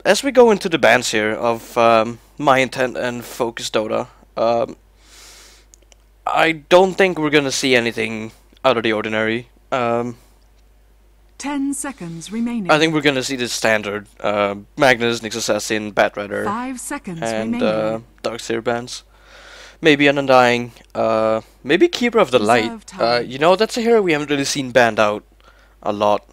As we go into the bans here of My Intent and FOCUSDOTA, I don't think we're gonna see anything out of the ordinary. 10 seconds remaining. I think we're gonna see the standard Magnus, Nyx Assassin, Batrider, 5 seconds and remaining. Darkseer bans. Maybe an Undying, maybe Keeper of the Reserve Light. You know, that's a hero we haven't really seen banned out a lot.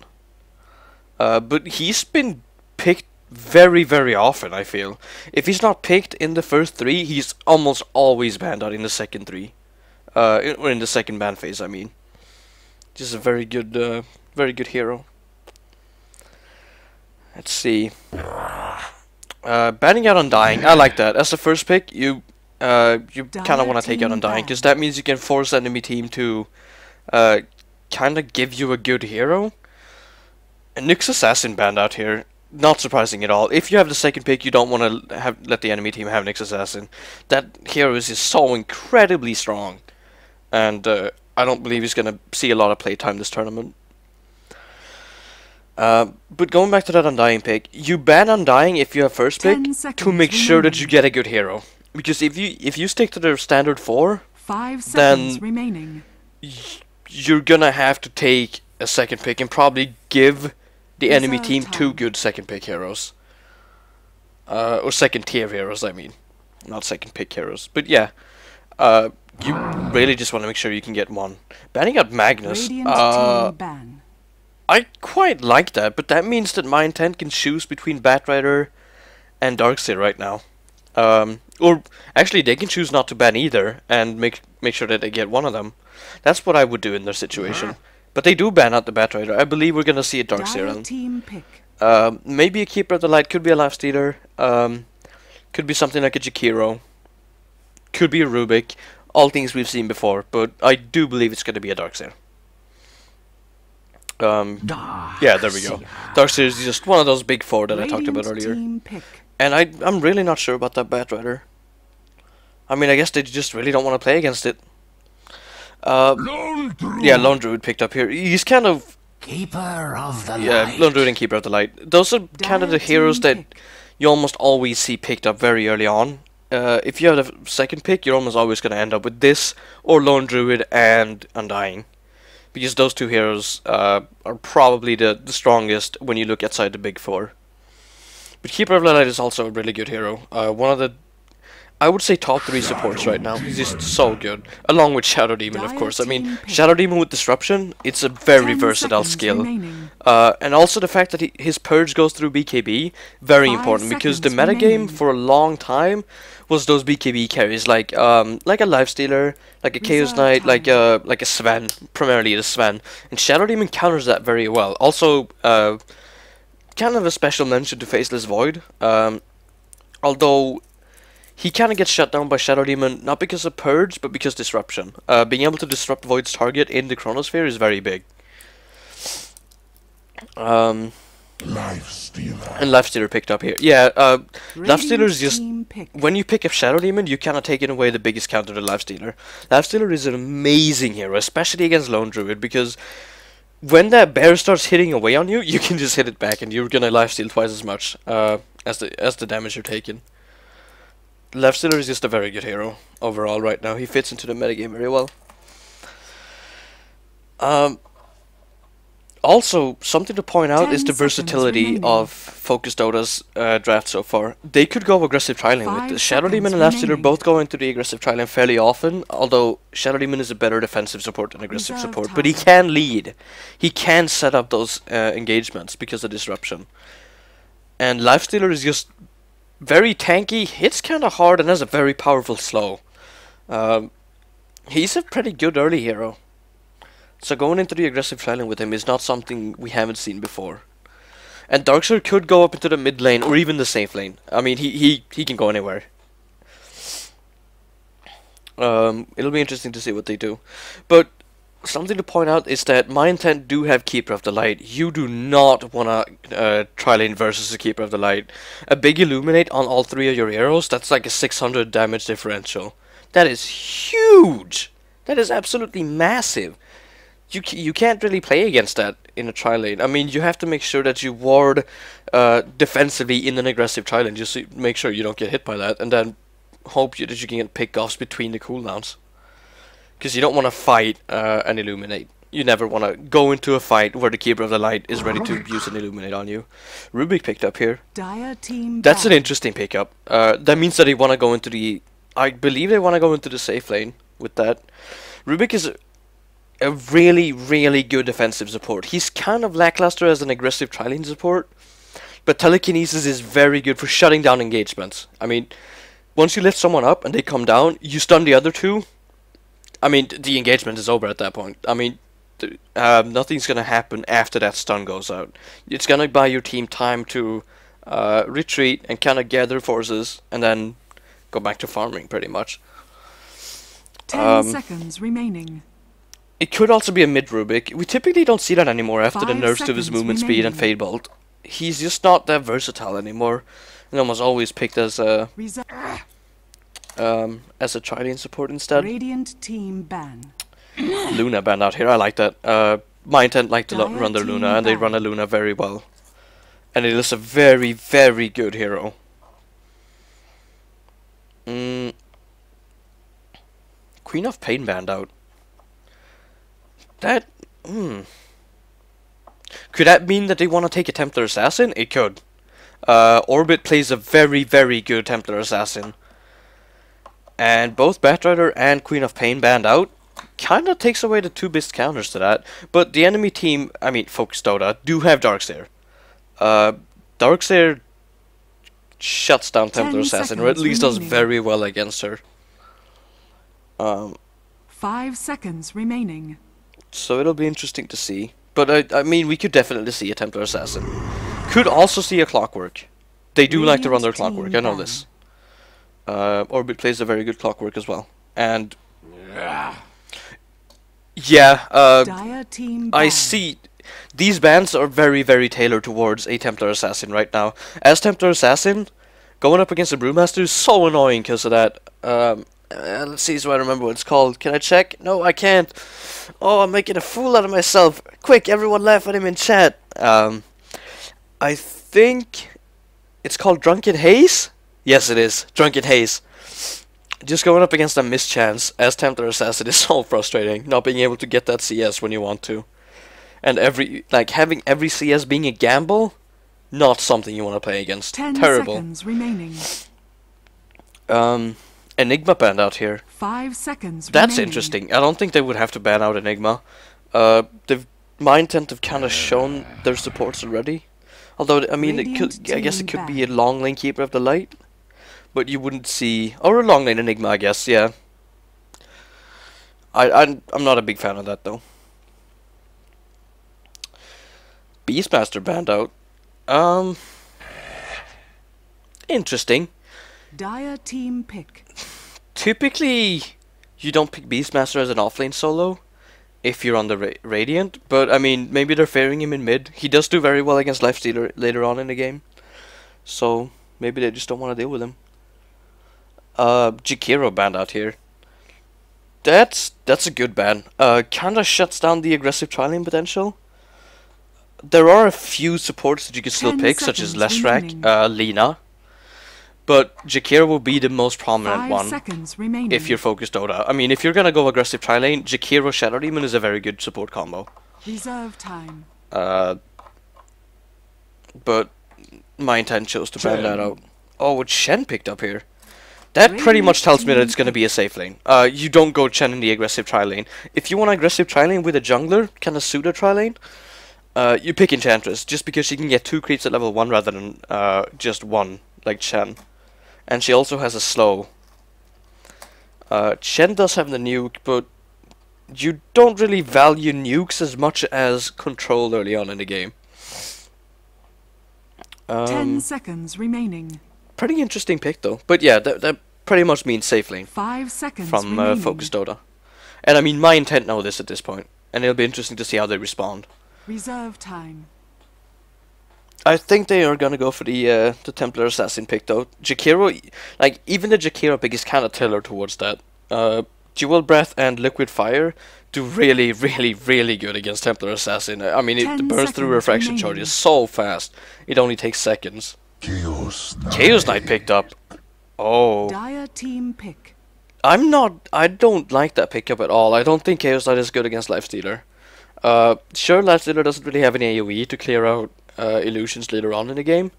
But he's been picked very, very often, I feel. If he's not picked in the first 3, he's almost always banned out in the second 3. Or in the second ban phase, I mean. Just a very good hero. Let's see. Banning out Undying, I like that. As the first pick, you kind of want to take out Undying, because that means you can force the enemy team to kind of give you a good hero. And Nyx Assassin banned out here. Not surprising at all. If you have the second pick, you don't want to let the enemy team have Nyx Assassin. That hero is just so incredibly strong. And I don't believe he's going to see a lot of playtime this tournament. But going back to that Undying pick, you ban Undying if you have first pick to make sure that you get a good hero. Because if you stick to the standard 4, 5 seconds remaining. You're gonna have to take a second pick and probably give the enemy team 2 good second pick heroes. Or second tier heroes, I mean. Not second pick heroes. But yeah, you really just want to make sure you can get one. Banning out Magnus, I quite like that, but that means that My Intent can choose between Batrider and Darkseer right now. Or actually, they can choose not to ban either and make sure that they get one of them. That's what I would do in their situation. But they do ban out the Batrider. I believe we're gonna see a Darkseer. Maybe a Keeper of the Light, could be a Lifestealer. Could be something like a Jakiro. Could be a Rubik. All things we've seen before, but I do believe it's gonna be a Darkseer. Yeah, there we go. Darkseer is just one of those big 4 that I talked about earlier. And I'm really not sure about that Batrider. I mean, I guess they just really don't want to play against it. Yeah, Lone Druid picked up here. He's kind of... Keeper of the Light. Yeah, Lone Druid and Keeper of the Light. Those are kind of the heroes that you almost always see picked up very early on. If you have the second pick, you're almost always going to end up with this, or Lone Druid and Undying. Because those 2 heroes are probably the strongest when you look outside the big 4. But Keeper of the Light is also a really good hero. One of the, I would say, top 3 supports right now. He's just so good. Along with Shadow Demon, of course. I mean, Shadow Demon with Disruption, it's a very versatile skill. And also the fact that his Purge goes through BKB, very important. Because the metagame for a long time was those BKB carries, like a Lifestealer, like a Chaos Knight, like a Sven, primarily the Sven. And Shadow Demon counters that very well. Also, kind of a special mention to Faceless Void, although he kind of gets shut down by Shadow Demon, not because of Purge, but because Disruption. Being able to disrupt Void's target in the Chronosphere is very big. Lifestealer. And Lifestealer picked up here. Yeah, Lifestealer is just... When you pick up Shadow Demon, you kind of taking away the biggest counter to Lifestealer. Lifestealer is an amazing hero, especially against Lone Druid, because when that bear starts hitting away on you, you can just hit it back, and you're gonna lifesteal twice as much as the damage you're taking. Lifestealer is just a very good hero overall right now. He fits into the metagame very well. Also, something to point out is the versatility of FOCUSDOTA's draft so far. They could go aggressive trialing with this. Shadow Demon and Lifestealer both go into the aggressive trialing fairly often, although Shadow Demon is a better defensive support than aggressive support. But he can lead. He can set up those engagements because of Disruption. And Lifestealer is just very tanky, hits kind of hard, and has a very powerful slow. He's a pretty good early hero. So going into the aggressive trialing with him is not something we haven't seen before. And Darkseer could go up into the mid lane or even the safe lane. I mean, he can go anywhere. It'll be interesting to see what they do. But something to point out is that My Intent do have Keeper of the Light. You do not want to tri-lane versus a Keeper of the Light. A big Illuminate on all 3 of your heroes, that's like a 600 damage differential. That is huge! That is absolutely massive. you can't really play against that in a tri-lane. I mean, you have to make sure that you ward defensively in an aggressive tri-lane, just to make sure you don't get hit by that, and then hope that you can get pick-offs between the cooldowns. Because you don't want to fight and illuminate. You never want to go into a fight where the Keeper of the Light is ready to use an illuminate on you. Rubik picked up here. Dire team That's an interesting pickup. That means that they want to go into the... I believe they want to go into the safe lane with that. Rubik is a really, really good defensive support. He's kind of lackluster as an aggressive tri-lane support, but telekinesis is very good for shutting down engagements. I mean, once you lift someone up and they come down, you stun the other two. I mean, the engagement is over at that point. I mean, nothing's gonna happen after that stun goes out. It's gonna buy your team time to retreat and kind of gather forces, and then go back to farming, pretty much. 10 seconds remaining. It could also be a mid Rubik. We typically don't see that anymore after the 5 nerfs to his seconds movement speed and remaining. Fade Bolt. He's just not that versatile anymore, and almost always picked as a tri-lane support instead. Radiant team ban. Luna banned out here. I like that. My intent like to Dire run their team Luna, and they ban. run a Luna very well. And it is a very, very good hero. Queen of Pain banned out. That... Could that mean that they want to take a Templar Assassin? It could. Orbit plays a very, very good Templar Assassin. And both Batrider and Queen of Pain banned out. Kinda takes away the two best counters to that. But the enemy team, I mean FOCUSDOTA, do have Darkseer. Darkseer shuts down 10 Templar Assassin, or at seconds least does remaining. very well against her. 5 seconds remaining. So it'll be interesting to see. But I mean, we could definitely see a Templar Assassin. Could also see a Clockwork. They do like to run their Radiant Clockwork, team I know ban. this. Orbit plays a very good Clockwork as well. And... yeah, Dire team I ban. see. These bans are very, very tailored towards a Templar Assassin right now. As Templar Assassin, going up against a Brewmaster is so annoying because of that. Let's see so I remember what it's called. Can I check? No, I can't. Oh, I'm making a fool out of myself. Quick, everyone laugh at him in chat. I think it's called Drunken Haze? Yes, it is. Drunken Haze. Just going up against a mischance as Templar Assassin is so frustrating. Not being able to get that CS when you want to. And having every CS being a gamble, not something you want to play against. 10 Terrible. seconds remaining. Enigma banned out here. 5 seconds That's remaining. interesting. I don't think they would have to ban out Enigma. My intent have kind of shown their supports already. Although, I mean, I guess it could be a long lane Keeper of the Light. But you wouldn't see... Or a long lane Enigma, I guess, yeah. I'm not a big fan of that, though. Beastmaster banned out. Interesting. Dire team pick. Typically, you don't pick Beastmaster as an offlane solo if you're on the Radiant, but I mean, maybe they're fairing him in mid. He does do very well against Lifestealer later on in the game, so maybe they just don't want to deal with him. Jakiro banned out here. That's a good ban. Kinda shuts down the aggressive tri-lane potential. There are a few supports that you can still 10 pick, such as seconds Leshrac, remaining. Lina. But Jakiro will be the most prominent 5 one seconds remaining. if you're FOCUSDOTA. I mean, if you're gonna go aggressive tri-lane, Jakiro Shadow Demon is a very good support combo. Reserve time. But my intent chose to ban that out. Oh, what Shen picked up here. That pretty much tells me that it's gonna be a safe lane. You don't go Shen in the aggressive tri-lane. If you want aggressive tri-lane with a jungler, kinda pseudo tri-lane, you pick Enchantress, just because she can get 2 creeps at level 1 rather than just 1, like Shen. And she also has a slow. Shen does have the nuke, but you don't really value nukes as much as control early on in the game. 10 seconds remaining. Pretty interesting pick though. But yeah, that pretty much means safe lane 5 seconds from remaining. FOCUSDOTA. And I mean, my intent know this at this point, and it'll be interesting to see how they respond. Reserve time. I think they are gonna go for the Templar Assassin pick though. Jakiro, like even the Jakiro pick is kind of tailored towards that. Dual Breath and Liquid Fire do really, really, really good against Templar Assassin. I mean, it 10 burns through seconds refraction remaining. charges so fast. It only takes seconds. Chaos Knight picked up. Oh. Dire team pick. I don't like that pickup at all. I don't think Chaos Knight is good against Lifestealer. Sure, Lifestealer doesn't really have any AoE to clear out illusions later on in the game.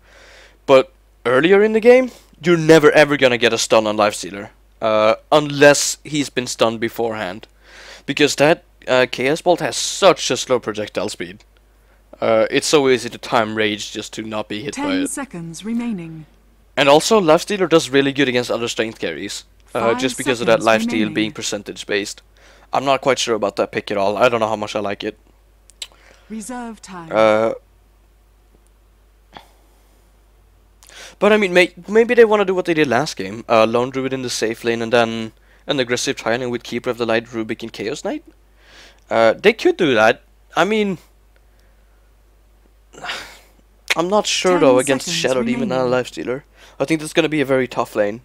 But earlier in the game, you're never ever gonna get a stun on Lifestealer. Unless he's been stunned beforehand. Because that Chaos Bolt has such a slow projectile speed. It's so easy to time rage just to not be hit by 10 it. seconds remaining. And also, Lifestealer does really good against other strength carries. 5 Just because of that seconds lifesteal remaining. being percentage based. I'm not quite sure about that pick at all. I don't know how much I like it. Reserve time. But I mean, maybe they want to do what they did last game. Lone Druid in the safe lane and then an aggressive trialing with Keeper of the Light, Rubik and Chaos Knight. They could do that. I mean, I'm not sure 10 though against seconds Shadow Demon and a remaining. Lifestealer. I think that's going to be a very tough lane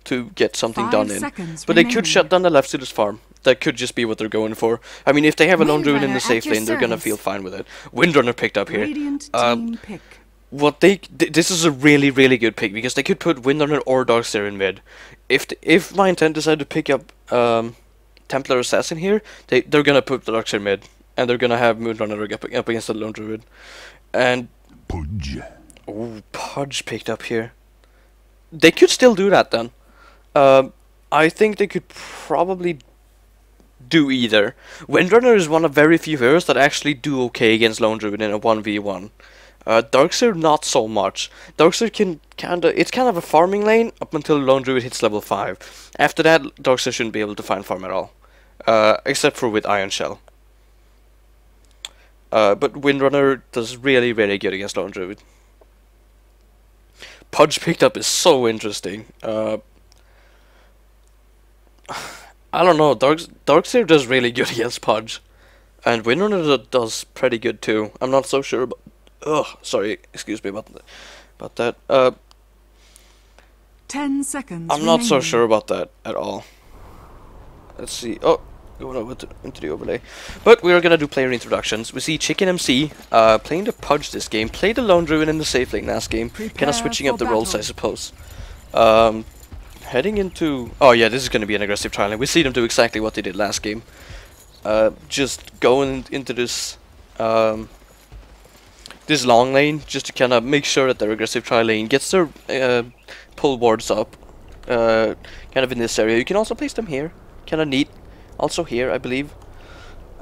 to get something 5 done in. seconds But they could remaining. shut down the Lifestealer's farm. That could just be what they're going for. I mean, if they have a Lone Druid in the Windrunner safe at your lane, they're going to service. feel fine with it. Windrunner picked up here. Radiant team pick. What this is a really, really good pick because they could put Windrunner or Darkseer in mid. If my intent decided to pick up Templar Assassin here, they're gonna put the Darkseer mid, and they're gonna have Moonrunner up against the Lone Druid, and Pudge picked up here. They could still do that then. I think they could probably do either. Windrunner is one of very few heroes that actually do okay against Lone Druid in a 1v1. Darkseer not so much. Darkseer it's kind of a farming lane up until Lone Druid hits level 5. After that, Darkseer shouldn't be able to find farm at all. Except for with Iron Shell. But Windrunner does really, really good against Lone Druid. Pudge picked up is so interesting. I don't know, Darkseer does really good against Pudge. And Windrunner does pretty good too. I'm not so sure about... sorry, excuse me about that. 10 seconds I'm not so remaining. sure about that at all. Let's see. Oh, going over into the overlay. But we are gonna do player introductions. We see Chicken MC playing the Pudge this game. Played the Lone Druid in the safe lane last game. Kind Prepare of switching up for the roles, I battle. suppose. Heading into... Oh yeah, this is gonna be an aggressive trialing. We see them do exactly what they did last game. Just going into this this long lane just to kind of make sure that their aggressive tri lane gets their pull wards up, kind of in this area. You can also place them here, kind of neat. Also here, I believe.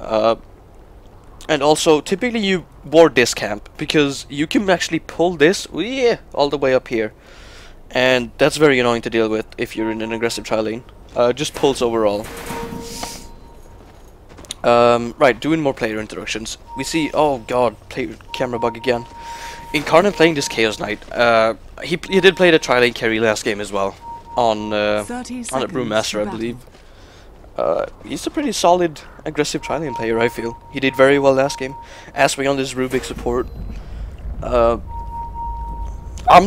And also, typically you ward this camp because you can actually pull this all the way up here, and that's very annoying to deal with if you're in an aggressive tri lane. Just pulls overall. Right, doing more player introductions. We see, oh god, camera bug again. Incarnate playing this Chaos Knight. He did play the tri-lane carry last game as well. On the 30 seconds Brewmaster, I to believe. He's a pretty solid, aggressive tri-lane player, I feel. He did very well last game. Aswing on this Rubik support. I'm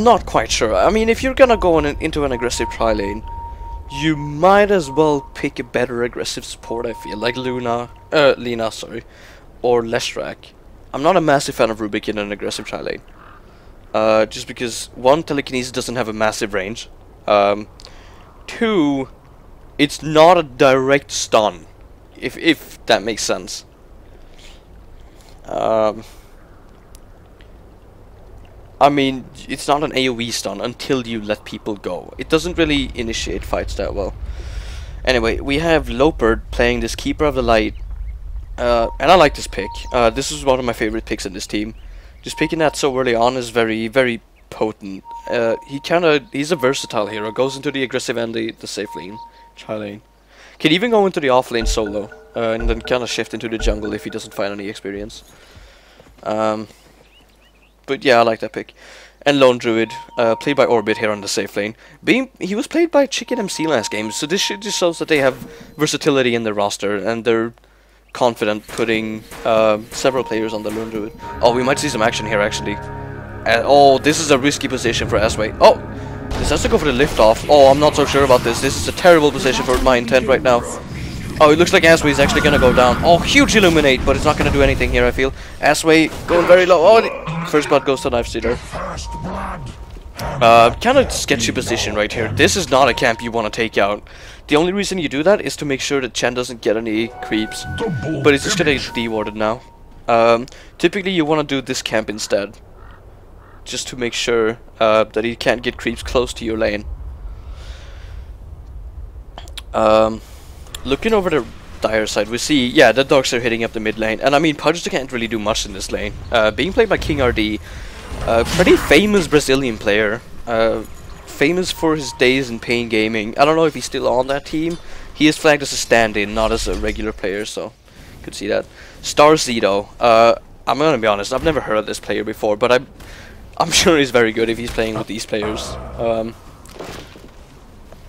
not quite sure. I mean, if you're gonna go into an aggressive tri-lane, you might as well pick a better aggressive support, I feel, like Lena, or Leshrac. I'm not a massive fan of Rubik in an aggressive tri-lane. Just because, one, telekinesis doesn't have a massive range. Two, it's not a direct stun, if that makes sense. I mean, it's not an AoE stun until you let people go. It doesn't really initiate fights that well. Anyway, we have Loperd playing this Keeper of the Light. And I like this pick. This is one of my favorite picks in this team. Just picking that so early on is very, very potent. He's a versatile hero. Goes into the aggressive and the safe lane. Tri lane. Can even go into the off lane solo. And then kind of shift into the jungle if he doesn't find any experience. But yeah, I like that pick. And Lone Druid, played by Orbit here on the safe lane. He was played by Chicken MC last game, so this just shows that they have versatility in their roster, and they're confident putting several players on the Lone Druid. Oh, we might see some action here, actually. Oh, this is a risky position for Asway. Oh, this has to go for the lift off. Oh, I'm not so sure about this. This is a terrible position for my intent right now. Oh, it looks like Asway's actually gonna go down. Oh, huge Illuminate, but it's not gonna do anything here, I feel. Asway going very low. Oh, first blood goes to Lifestealer. Kind of sketchy position right here. This is not a camp you want to take out. The only reason you do that is to make sure that Chen doesn't get any creeps. But it's just gonna get dewarded now. Typically you want to do this camp instead. Just to make sure that he can't get creeps close to your lane. Looking over the dire side, we see, yeah, the dogs are hitting up the mid lane. And I mean, Pudge can't really do much in this lane. Being played by King RD, pretty famous Brazilian player. Famous for his days in Pain Gaming. I don't know if he's still on that team. He is flagged as a stand-in, not as a regular player, so could see that. Star Zito. I'm gonna be honest, I've never heard of this player before, but I'm sure he's very good if he's playing with these players.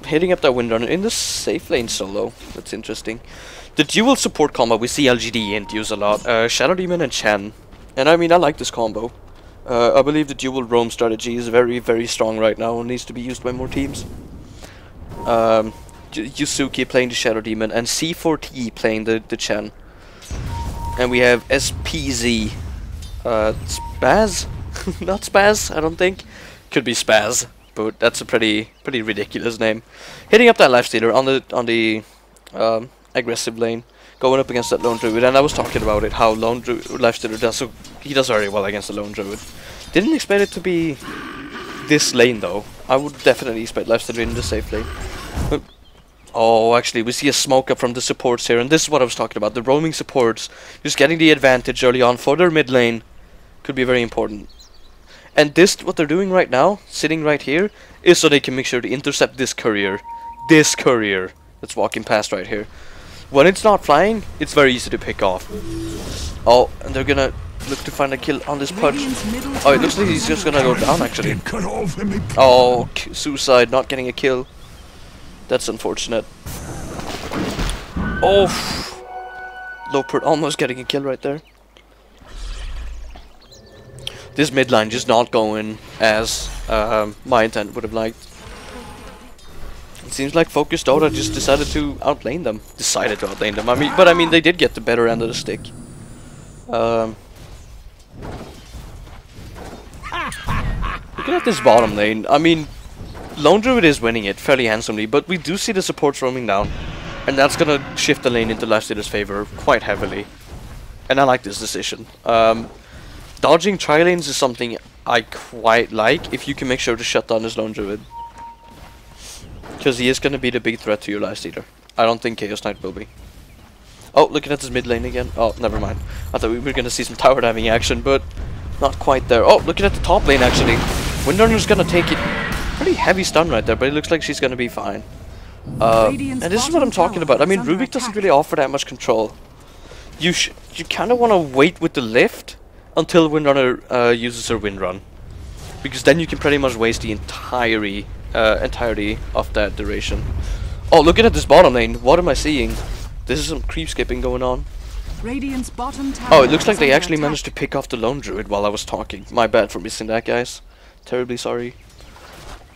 Hitting up that Windrunner in the safe lane solo. That's interesting. The dual support combo we see LGD int use a lot. Shadow Demon and Chen. And I mean, I like this combo. I believe the dual roam strategy is very, very strong right now and needs to be used by more teams. Yusuke playing the Shadow Demon and C4T playing the Chen. And we have SPZ. Spaz? Not Spaz, I don't think. Could be Spaz, but that's a pretty ridiculous name. Hitting up that Lifestealer on the aggressive lane. Going up against that Lone Druid, and I was talking about it, how Lone Druid Lifestealer does, so he does very well against the Lone Druid. Didn't expect it to be this lane though. I would definitely expect Lifestealer in the safe lane. But, oh, actually, we see a smoke up from the supports here, and this is what I was talking about. The roaming supports, just getting the advantage early on for their mid lane, could be very important. And this, what they're doing right now, sitting right here, is so they can make sure to intercept this courier. This courier that's walking past right here. When it's not flying, it's very easy to pick off. Oh, and they're gonna look to find a kill on this Pudge. Oh, it looks like he's just gonna go down actually. Oh, suicide, not getting a kill. That's unfortunate. Oh, Lopert almost getting a kill right there. This mid line just not going as my intent would have liked. It seems like FOCUSDOTA just decided to outlane them. I mean, they did get the better end of the stick. Looking at this bottom lane, I mean, Lone Druid is winning it fairly handsomely, but we do see the supports roaming down. And that's gonna shift the lane into Lifestealer's favor quite heavily. And I like this decision. Dodging tri-lanes is something I quite like if you can make sure to shut down his Lone Druid. Because he is going to be the big threat to your Lifestealer. I don't think Chaos Knight will be. Oh, looking at this mid lane again. Oh, never mind. I thought we were going to see some tower diving action, but not quite there. Oh, looking at the top lane actually. Windrunner's going to take it. Pretty heavy stun right there, but it looks like she's going to be fine. And this is what I'm talking about. I mean, Rubik doesn't really offer that much control. You kind of want to wait with the lift until Windrunner uses her Windrun. Because then you can pretty much waste the entirety of that duration. Oh, looking at this bottom lane, what am I seeing? This is some creep skipping going on. Radiant's bottom tower. Oh, it looks like they actually managed to pick off the Lone Druid while I was talking. My bad for missing that, guys. Terribly sorry.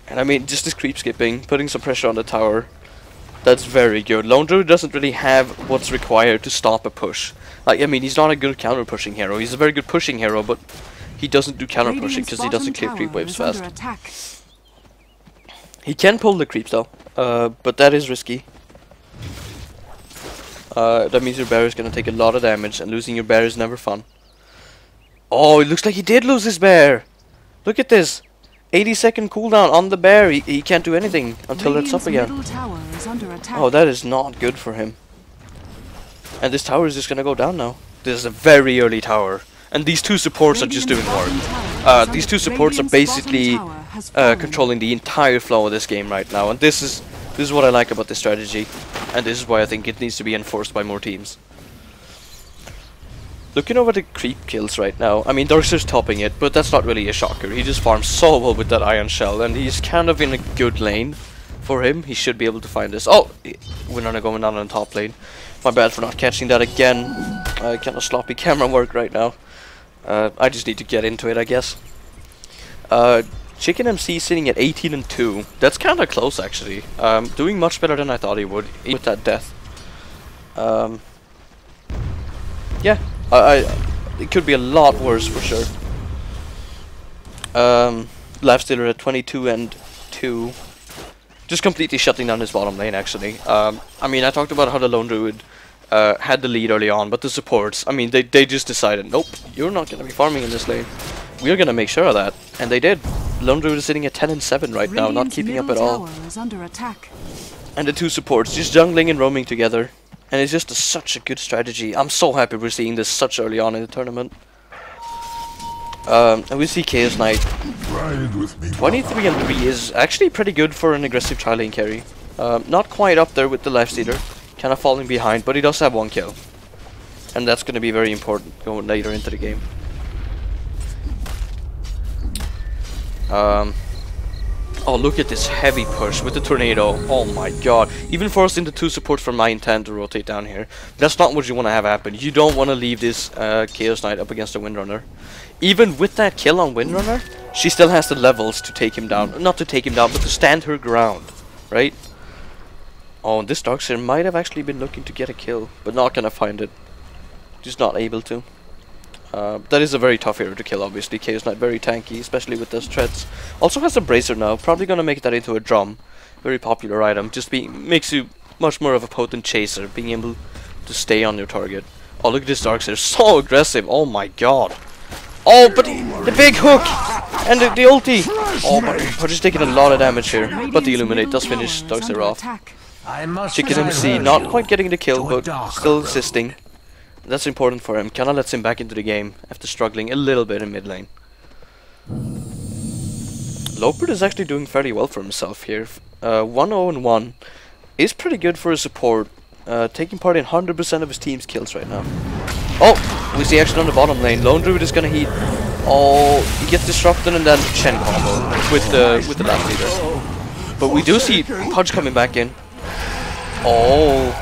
And I mean, just this creep skipping, putting some pressure on the tower. That's very good. Lone Druid doesn't really have what's required to stop a push. Like, I mean, he's not a good counter pushing hero. He's a very good pushing hero, but he doesn't do counter pushing because he doesn't clear creep waves fast. He can pull the creeps though, but that is risky. That means your bear is gonna take a lot of damage, and losing your bear is never fun. Oh, it looks like he did lose his bear! Look at this! 80-second cooldown on the bear. He can't do anything until it's up again. Oh, that is not good for him. And this tower is just gonna go down now. This is a very early tower. And these two supports are just doing work. These two supports are basically controlling the entire flow of this game right now. And this is what I like about this strategy. And this is why I think it needs to be enforced by more teams. Looking over the creep kills right now, I mean, Darkseer's topping it, but that's not really a shocker. He just farms so well with that Iron Shell, and he's kind of in a good lane for him. He should be able to find this. Oh, we're not going down on the top lane. My bad for not catching that again. Kind of sloppy camera work right now. I just need to get into it, I guess. Chicken MC sitting at 18 and 2. That's kind of close, actually. Doing much better than I thought he would with that death. Yeah, it could be a lot worse for sure. Lifestealer at 22 and 2. Just completely shutting down his bottom lane, actually. I mean, I talked about how the Lone Druid had the lead early on, but the supports, I mean, they just decided, nope, you're not going to be farming in this lane. We're going to make sure of that. And they did. Lone Druid is sitting at 10 and 7 right now, not keeping up at all. Is under attack. And the two supports just jungling and roaming together. And it's just such a good strategy. I'm so happy we're seeing this such early on in the tournament. And we see Chaos Knight. 23 and 3 is actually pretty good for an aggressive tri lane carry. Not quite up there with the Lifestealer, kind of falling behind, but he does have 1 kill. And that's going to be very important going later into the game. Oh, look at this heavy push with the tornado. Oh my god. Even forcing the 2 supports from my intent to rotate down here. That's not what you want to have happen. You don't want to leave this Chaos Knight up against the Windrunner. Even with that kill on Windrunner, she still has the levels to take him down. Not to take him down, but to stand her ground. Right? Oh, this Darkseer might have actually been looking to get a kill, but not gonna find it. Just not able to. That is a very tough hero to kill, obviously. Chaos Knight very tanky, especially with those threats. Also has a bracer now, probably gonna make that into a drum. Very popular item. Just makes you much more of a potent chaser, being able to stay on your target. Oh, look at this Darkseer, so aggressive. Oh my god. Oh, but the big hook and the ulti. Oh, but we're just taking a lot of damage here. But the Illuminate does finish Darkseer off. Chicken MC not quite getting the kill, but still assisting. That's important for him. Kinda lets him back into the game after struggling a little bit in mid lane. Lopert is actually doing fairly well for himself here. 1-0-1 is pretty good for a support. Taking part in 100% of his team's kills right now. Oh, we see action on the bottom lane. Lone Druid is gonna heat. Oh, he gets disrupted and then Shen combo with the last leader. But we do see Pudge coming back in. Oh.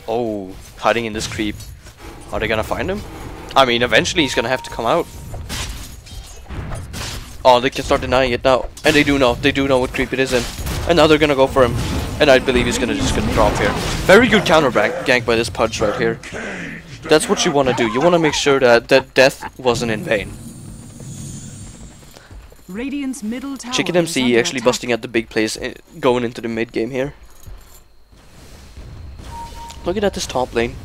Oh, hiding in this creep. Are they gonna find him? I mean, eventually he's gonna have to come out. Oh, they can start denying it now. And they do know what creep it is in. And now they're gonna go for him. And I believe he's gonna drop here. Very good counter gank by this Pudge right here. That's what you wanna do. You wanna make sure that death wasn't in vain. Radiant's middle tower Chicken MC actually busting out the big plays going into the mid game here. Looking at this top lane,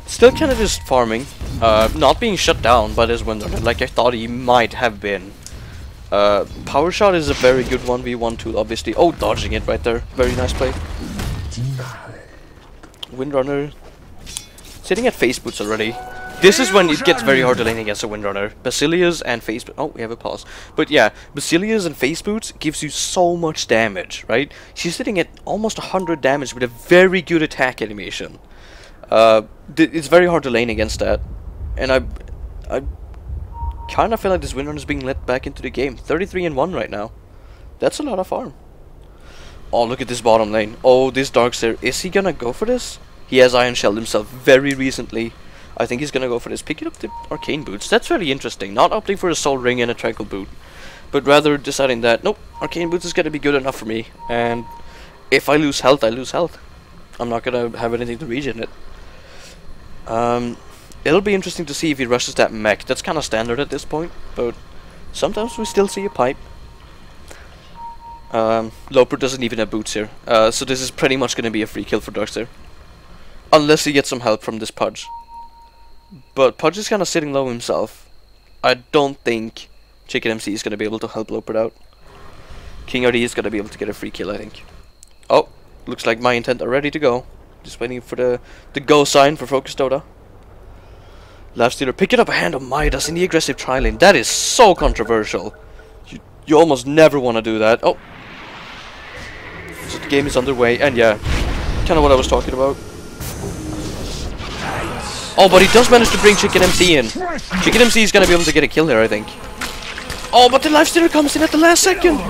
still kind of just farming, not being shut down by this Windrunner like I thought he might have been. Power Shot is a very good 1v1 tool, obviously. Oh, dodging it right there. Very nice play. Windrunner sitting at face boots already. This is when it gets very hard to lane against a Windrunner. Basilius and face boots. Oh, we have a pause. But yeah, Basilius and face boots gives you so much damage, right? She's sitting at almost 100 damage with a very good attack animation. It's very hard to lane against that. And I kind of feel like this Windrunner is being let back into the game. 33 and 1 right now. That's a lot of farm. Oh, look at this bottom lane. Oh, this Darkseer. Is he gonna go for this? He has Iron Shelled himself very recently. I think he's gonna go for this. Picking up the Arcane Boots. That's really interesting. Not opting for a Soul Ring and a Tranquil Boot, but rather deciding that, nope, Arcane Boots is gonna be good enough for me. And if I lose health, I lose health. I'm not gonna have anything to regen it. It'll be interesting to see if he rushes that mech. That's kind of standard at this point, but sometimes we still see a pipe. Loper doesn't even have boots here, so this is pretty much gonna be a free kill for Darkseer. Unless he gets some help from this Pudge. But Pudge is kind of sitting low himself. I don't think Chicken MC is going to be able to help Lopert out. King RD is going to be able to get a free kill, I think. Oh, looks like my intent are ready to go. Just waiting for the go sign for FOCUSDOTA. Lifestealer picking up a hand on Midas in the aggressive tri-lane. That is so controversial. You almost never want to do that. Oh. So the game is underway, and yeah, kind of what I was talking about. Oh, but he does manage to bring Chicken MC in. Chicken MC is gonna be able to get a kill here, I think. Oh, but the Lifestealer comes in at the last second.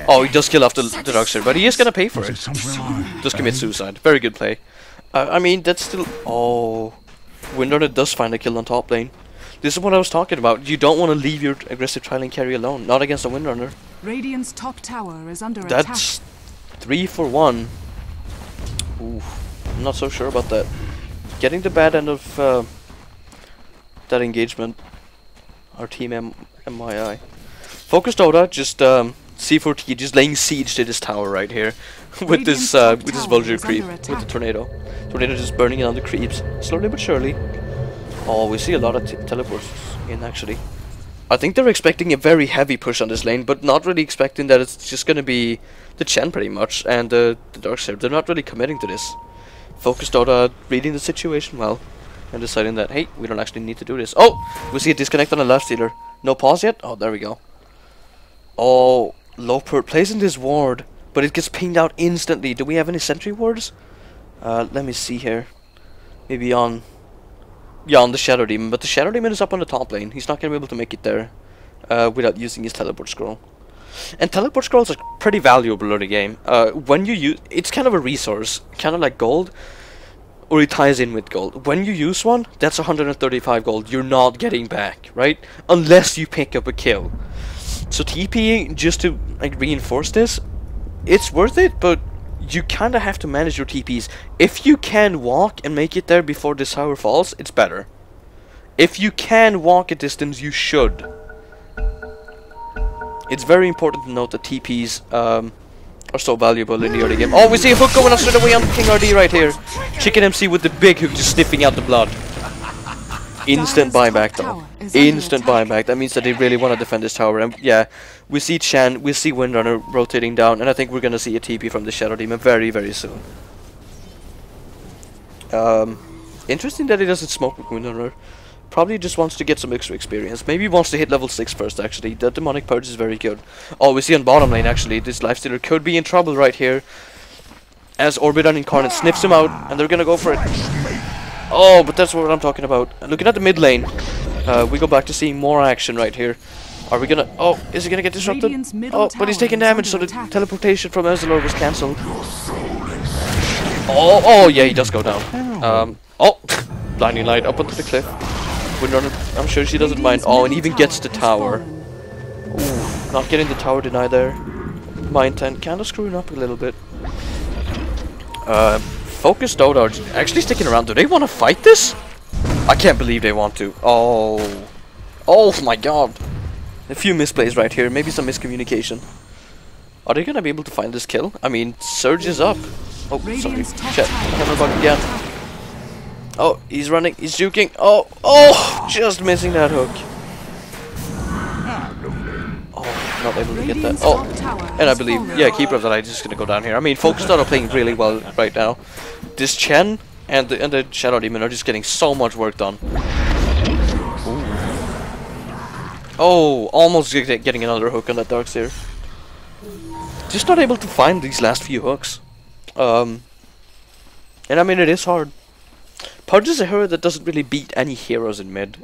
Oh, he does kill off the Darkseer, but he is gonna pay for it. Does commit suicide. Very good play. I mean, that's still... Oh, Windrunner does find a kill on top lane. This is what I was talking about. You don't want to leave your aggressive tri-lane carry alone. Not against a Windrunner. Radiant's top tower is under attack. 3 for 1. Ooh, I'm not so sure about that. Getting the bad end of that engagement. Our team MII. FOCUSDOTA just C4T just laying siege to this tower right here with this vulture creep with the tornado. Tornado just burning on the creeps slowly but surely. Oh, we see a lot of teleports in actually. I think they're expecting a very heavy push on this lane, but not really expecting that it's just gonna be the Chen pretty much and the Darkseer. They're not really committing to this. FOCUSDOTA reading the situation well and deciding that, hey, we don't actually need to do this. Oh, we see a disconnect on the left stealer. No pause yet? Oh, there we go. Oh, Lopert plays in this ward, but it gets pinged out instantly. Do we have any sentry wards? Let me see here. Maybe on... Yeah, on the Shadow Demon, but the Shadow Demon is up on the top lane. He's not going to be able to make it there without using his teleport scroll. And teleport scrolls are pretty valuable in the game. When you use... It's kind of a resource, kind of like gold, or it ties in with gold. When you use one, that's 135 gold you're not getting back, right? Unless you pick up a kill. So TPing, just to like reinforce this, it's worth it, but you kind of have to manage your TPs. If you can walk and make it there before this tower falls, it's better. If you can walk a distance, you should. It's very important to note that TPs are so valuable in the early game. Oh, we see a hook going up straight away on King RD right here. Chicken MC with the big hook just sniffing out the blood. Instant buyback though. Instant buyback. That means that they really want to defend this tower. And yeah, we see Chan, we see Windrunner rotating down, and I think we're gonna see a TP from the Shadow Demon very, very soon. Interesting that he doesn't smoke with Windrunner. Probably just wants to get some extra experience. Maybe he wants to hit level 6 first actually. The Demonic Purge is very good. Oh, we see on bottom lane actually, this Lifestealer could be in trouble right here. As Orbidan Incarnate sniffs him out, and they're gonna go for it. Oh, but that's what I'm talking about. Looking at the mid lane, we go back to seeing more action right here. Are we gonna... Oh, is he gonna get disrupted? Oh, but he's taking damage, so the teleportation from Ezreal was cancelled. Oh, yeah, he does go down. Oh, Blinding Light up onto the cliff. Windrunner, I'm sure she doesn't mind. Oh, and even gets the tower. Ooh, not getting the tower denied there. Mind 10, kind of screwing up a little bit. FOCUSDOTA are actually sticking around. Do they want to fight this? I can't believe they want to. Oh. Oh my god. A few misplays right here. Maybe some miscommunication. Are they going to be able to find this kill? I mean, Surge is up. Oh, sorry. Shit. Hammerbug again. Oh, he's running. He's juking. Oh, just missing that hook. Oh, not able to get that. Oh, and I believe, yeah, Keeper of the Light is just going to go down here. I mean, FOCUSDOTA are playing really well right now. This Chen and the Shadow Demon are just getting so much work done. Ooh. Oh, almost getting another hook on that Darkseer. Just not able to find these last few hooks. And I mean, it is hard. Purge is a hero that doesn't really beat any heroes in mid.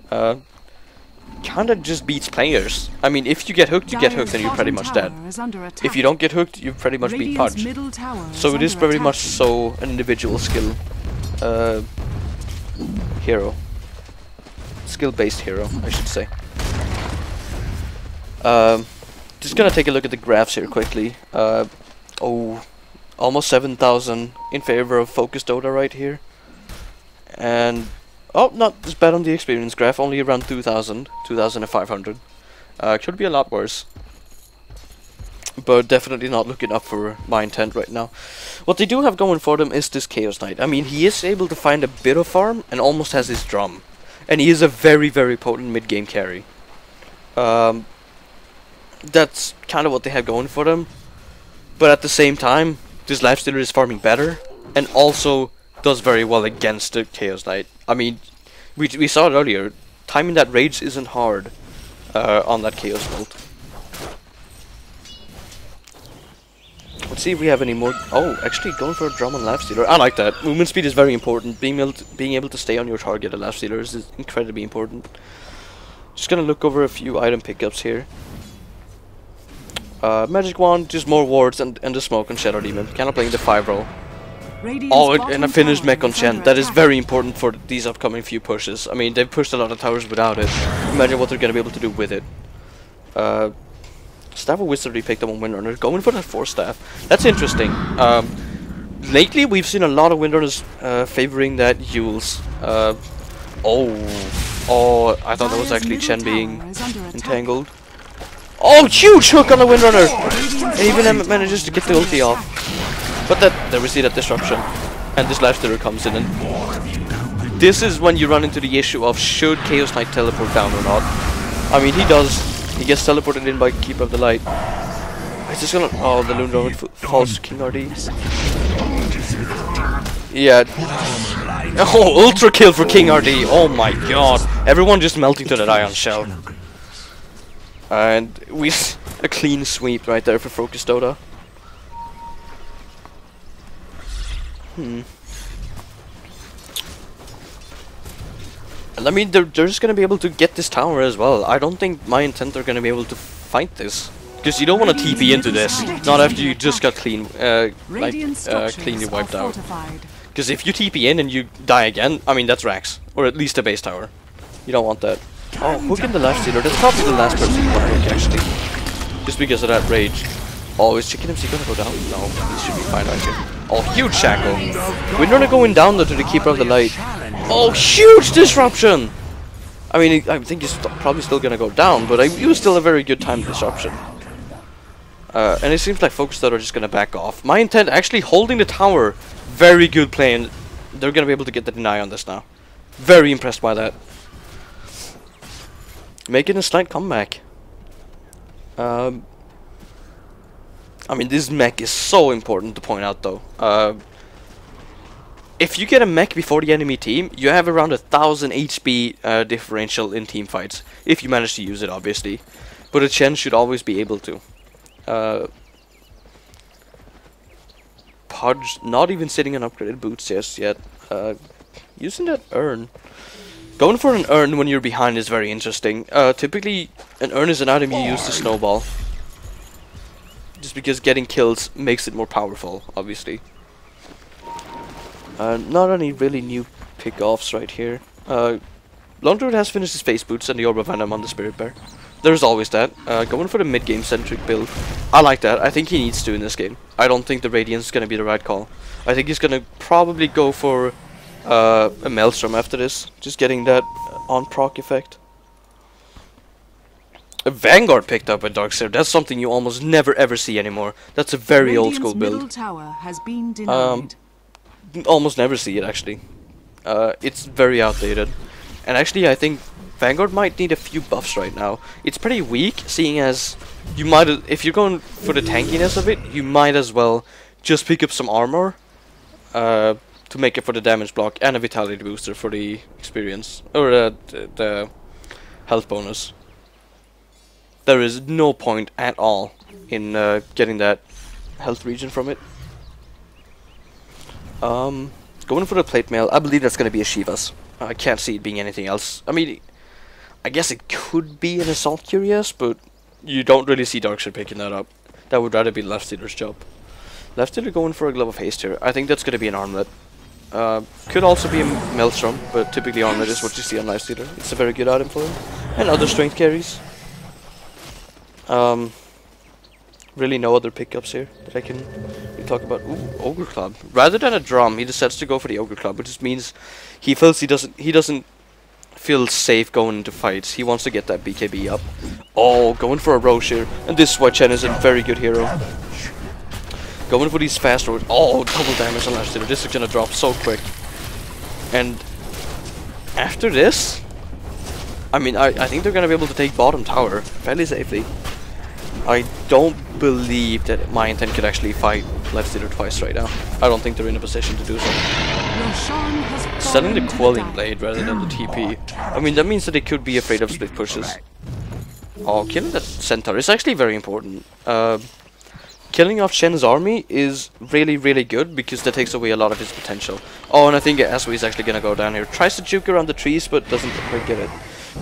Kinda just beats players. I mean, if you get hooked, you get hooked and you're pretty much dead. If you don't get hooked, you pretty much beat Purge. So it is very much so an individual skill hero. Skill-based hero, I should say. Just gonna take a look at the graphs here quickly. Oh, almost 7,000 in favor of FOCUSDOTA right here. And oh, not as bad on the experience graph, only around 2,000, 2,500. Could be a lot worse. But definitely not looking up for my intent right now. What they do have going for them is this Chaos Knight. I mean, he is able to find a bit of farm and almost has his drum. And he is a very, very potent mid-game carry. That's kind of what they have going for them. But at the same time, this Lifestealer is farming better. And also does very well against the Chaos Knight. I mean, we saw it earlier. Timing that rage isn't hard on that Chaos Bolt. Let's see if we have any more. Oh, actually going for a drum on Lifestealer. I like that. Movement speed is very important. Being able to stay on your target at Lifestealer is incredibly important. Just gonna look over a few item pickups here. Magic Wand, just more wards and the smoke on Shadow Demon. Kind of playing the 5 role. Oh, and a finished mech on Chen. That is very important for these upcoming few pushes. I mean, they've pushed a lot of towers without it. Imagine what they're going to be able to do with it. Staff of Wizardry picked up on Windrunner, going for that Force Staff. That's interesting. Lately, we've seen a lot of Windrunners favoring that Yules. Oh, I thought that was actually Chen being entangled. Oh, huge hook on the Windrunner! And even manages to get the ulti off. But there we see that disruption. And this Life Stealer comes in, and this is when you run into the issue of should Chaos Knight teleport down or not. I mean, he does. He gets teleported in by Keeper of the Light. It's just gonna... Oh, the Loon Druid falls to King RD. Yeah. Oh, ultra kill for King RD. Oh my god. Everyone just melting to that Ion Shell. And we... a clean sweep right there for FOCUSDOTA. And I mean, they're just gonna be able to get this tower as well. I don't think my intent are gonna be able to fight this. Because you don't want to TP into this, not after you just got cleanly wiped out. Because if you TP in and you die again, I mean, that's Rax. Or at least a base tower. You don't want that. Oh, hook in the Life Stealer. That's probably the last person you want to hook, actually. Just because of that rage. Oh, is Chicken MC gonna go down? No, he should be fine right here. Oh, huge shackle. Windrunner going down though to the Keeper of the Light. Oh, huge disruption! I mean, I think he's probably still gonna go down, but it was still a very good timed disruption. And it seems like FOCUSDOTA are just gonna back off. My intent, actually holding the tower, very good play, and they're gonna be able to get the deny on this now. Very impressed by that. Making a slight comeback. I mean, this mech is so important to point out, though. If you get a mech before the enemy team, you have around 1000 HP differential in team fights. If you manage to use it, obviously. But a Chen should always be able to. Pudge, not even sitting on upgraded boots just yet. Using that urn. Going for an urn when you're behind is very interesting. Typically, an urn is an item you use to snowball. Just because getting kills makes it more powerful, obviously. Not any really new pick-offs right here. Long Druid has finished his face boots and the Orb of Venom on the Spirit Bear. There's always that. Going for the mid-game centric build. I like that. I think he needs to in this game. I don't think the Radiance is going to be the right call. I think he's going to probably go for a Maelstrom after this. Just getting that on-proc effect. A Vanguard picked up a Darkseer. That's something you almost never ever see anymore. That's a very old school build. Tower has been denied. Almost never see it actually. It's very outdated. And actually I think Vanguard might need a few buffs right now. It's pretty weak, seeing as you might, if you're going for the tankiness of it, you might as well just pick up some armor to make it for the damage block and a vitality booster for the experience or the health bonus. There is no point at all in getting that health regen from it. Going for the plate mail, I believe that's going to be a Shiva's. I can't see it being anything else. I mean, I guess it could be an Assault Curious, but you don't really see Darkseer picking that up. That would rather be Left Stealer's job. Left Stealer going for a Glove of Haste here. I think that's going to be an Armlet. Could also be a Maelstrom, but typically Armlet is what you see on Life Stealer. It's a very good item for him. And other strength carries. Really no other pickups here that I can talk about. Ooh, Ogre Club. Rather than a drum, he decides to go for the Ogre Club, which just means he feels he doesn't feel safe going into fights. He wants to get that BKB up. Oh, going for a Roche here. And this is why Chen is a very good hero. Going for these fast roads. Oh, double damage on Last Stealer. This is gonna drop so quick. And after this, I mean, I think they're gonna be able to take bottom tower fairly safely. I don't believe that my intent could actually fight Left Stealer twice right now. I don't think they're in a position to do so. Selling the Quelling Blade rather than the TP. I mean, that means that they could be afraid of split pushes. Oh, killing that Centaur is actually very important. Killing off Shen's army is really, really good because that takes away a lot of his potential. Oh, and I think Asui is actually gonna go down here. Tries to juke around the trees, but doesn't quite get it.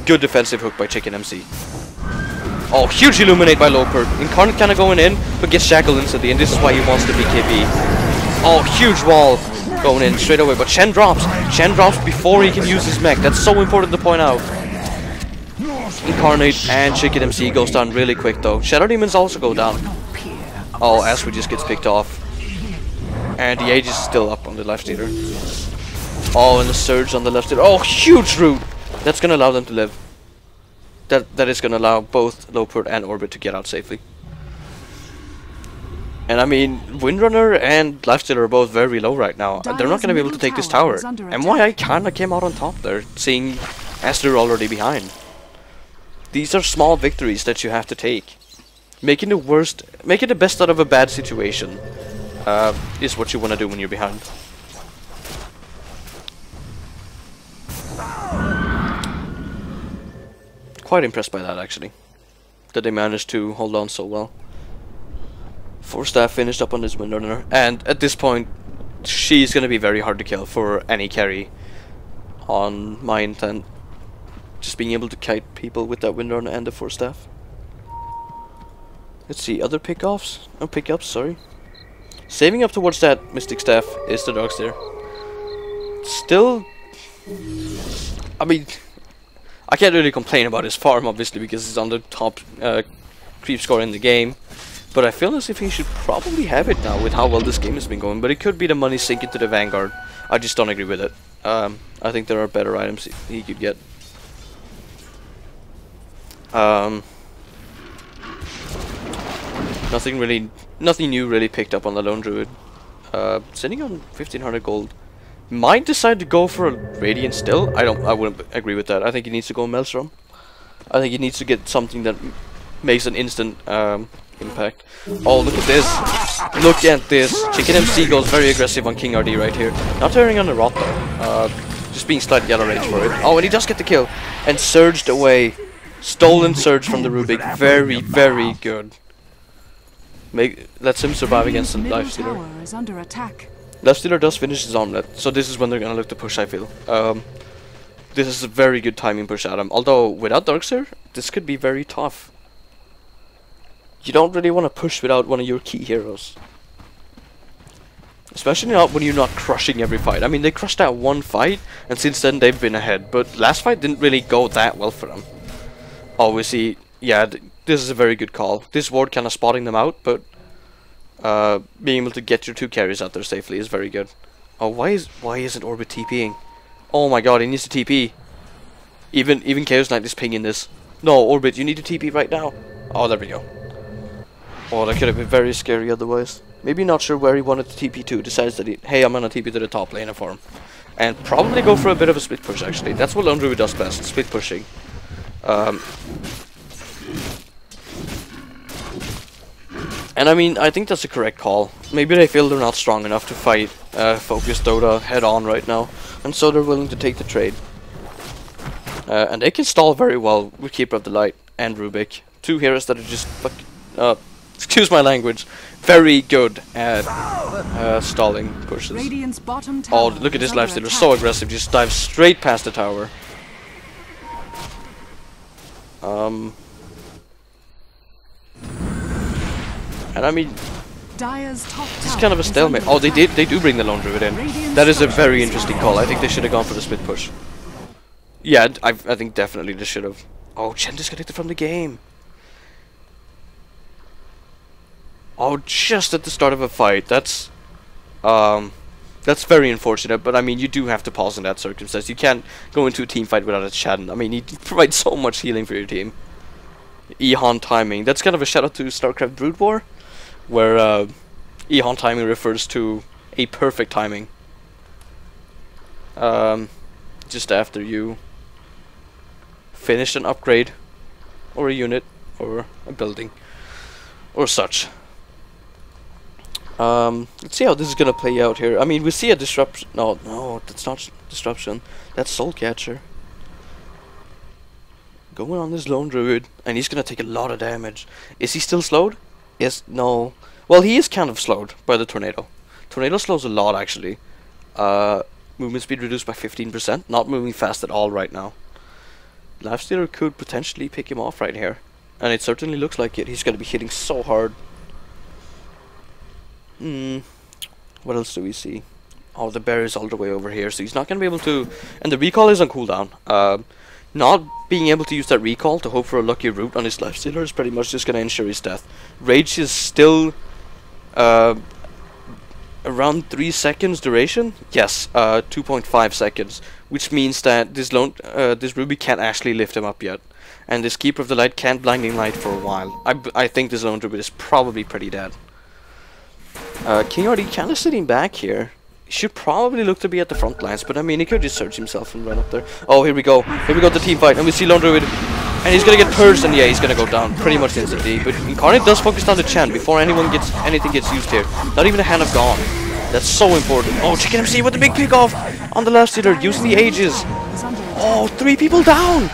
Good defensive hook by Chicken MC. Oh, huge Illuminate by Loper. Incarnate kind of going in, but gets shackled instantly, and this is why he wants the BKB. Oh, huge wall going in straight away, but Shen drops. Shen drops before he can use his mech. That's so important to point out. Incarnate and Chicken MC goes down really quick though. Shadow Demons also go down. Oh, Astro just gets picked off. And the Aegis is still up on the left leader. Oh, and the Surge on the left leader. Oh, huge root! That's gonna allow them to live. That is gonna allow both Lopert and Orbit to get out safely. And I mean, Windrunner and Lifestealer are both very low right now. They're not gonna be able to take this tower. And why I kinda came out on top there, seeing Astro already behind. These are small victories that you have to take. Making the best out of a bad situation is what you want to do when you're behind. Quite impressed by that actually, that they managed to hold on so well. 4 staff finished up on this Windrunner, and at this point, she's gonna be very hard to kill for any carry. On my intent, just being able to kite people with that Windrunner and the 4 staff. Let's see, other pickups, sorry. Saving up towards that Mystic Staff is the Darkseer. Still, I mean, I can't really complain about his farm, obviously, because he's on the top creep score in the game. But I feel as if he should probably have it now with how well this game has been going. But it could be the money sink into the Vanguard. I just don't agree with it. I think there are better items he could get. Nothing new really picked up on the Lone Druid. Sitting on 1500 gold. Might decide to go for a Radiant still. I wouldn't agree with that. I think he needs to go Maelstrom. I think he needs to get something that makes an instant impact. Oh, look at this. Look at this. Chicken MC goes very aggressive on King RD right here. Not turning on the Rot though. Just being slightly out of range for it. Oh, and he does get the kill. And surged away. Stolen Surge from the Rubik. Very, very good. Lets him survive against the Lifestealer. Lifestealer does finish his omelet, so this is when they're gonna look to push, I feel. This is a very good timing push at him. Although, without Darkseer, this could be very tough. You don't really want to push without one of your key heroes. Especially not when you're not crushing every fight. I mean, they crushed that one fight, and since then they've been ahead. But last fight didn't really go that well for them. Obviously, yeah, this is a very good call. This ward kind of spotting them out, but being able to get your 2 carries out there safely is very good. Oh, why isn't Orbit TPing? Oh my god, he needs to TP. Even Chaos Knight is pinging this. No, Orbit, you need to TP right now. Oh, there we go. Oh, that could have been very scary otherwise. Maybe not sure where he wanted to TP to. Decides that hey, I'm gonna TP to the top lane for him. And probably go for a bit of a split push actually. That's what Lone Druid does best, split pushing. And I mean, I think that's a correct call. Maybe they feel they're not strong enough to fight FOCUSDOTA head on right now, and so they're willing to take the trade. And they can stall very well with Keeper of the Light and Rubik. 2 heroes that are just excuse my language, very good at stalling pushes. Oh, look at this Lifestealer, so aggressive, just dives straight past the tower. And I mean, it's kind of a stalemate. Oh, they do bring the Lone Druid in. That is a very interesting call. I think they should have gone for the split push. Yeah, I think definitely they should have. Oh, Chen disconnected from the game. Oh, just at the start of a fight. That's very unfortunate. But I mean, you do have to pause in that circumstance. You can't go into a team fight without a Chen. I mean, he provides so much healing for your team. Ehon timing. That's kind of a shout out to StarCraft Brood War, where Ehon timing refers to a perfect timing. Just after you finish an upgrade, or a unit, or a building, or such. Let's see how this is gonna play out here. I mean, we see a disruption. No, that's not disruption. That's Soulcatcher. Going on this Lone Druid, and he's gonna take a lot of damage. Is he still slowed? Yes, no. Well, he is kind of slowed by the Tornado. Tornado slows a lot, actually. Movement speed reduced by 15%. Not moving fast at all right now. Lifestealer could potentially pick him off right here. And it certainly looks like it. He's gonna be hitting so hard. What else do we see? Oh, the bear is all the way over here, so he's not gonna be able to... And the recall is on cooldown. Not being able to use that recall to hope for a lucky root on his lifestealer is pretty much just going to ensure his death. Rage is still around 3 seconds duration. Yes, 2.5 seconds, which means that this Ruby can't actually lift him up yet, and this Keeper of the Light can't Blinding Light for a while. I think this lone Druid is probably pretty dead. King RD kind of sitting back here. He should probably look to be at the front lines, but I mean, he could just search himself and run up there. Oh, here we go. Here we go, the team fight, and we see Lone Druid, and he's gonna get purged, and yeah, he's gonna go down pretty much instantly. But Incarnate does focus down the Chen before anything gets used here. Not even a Hand of God. That's so important. Oh, Chicken MC with the big pick off on the left stealer, using the Aegis. Oh, 3 people down.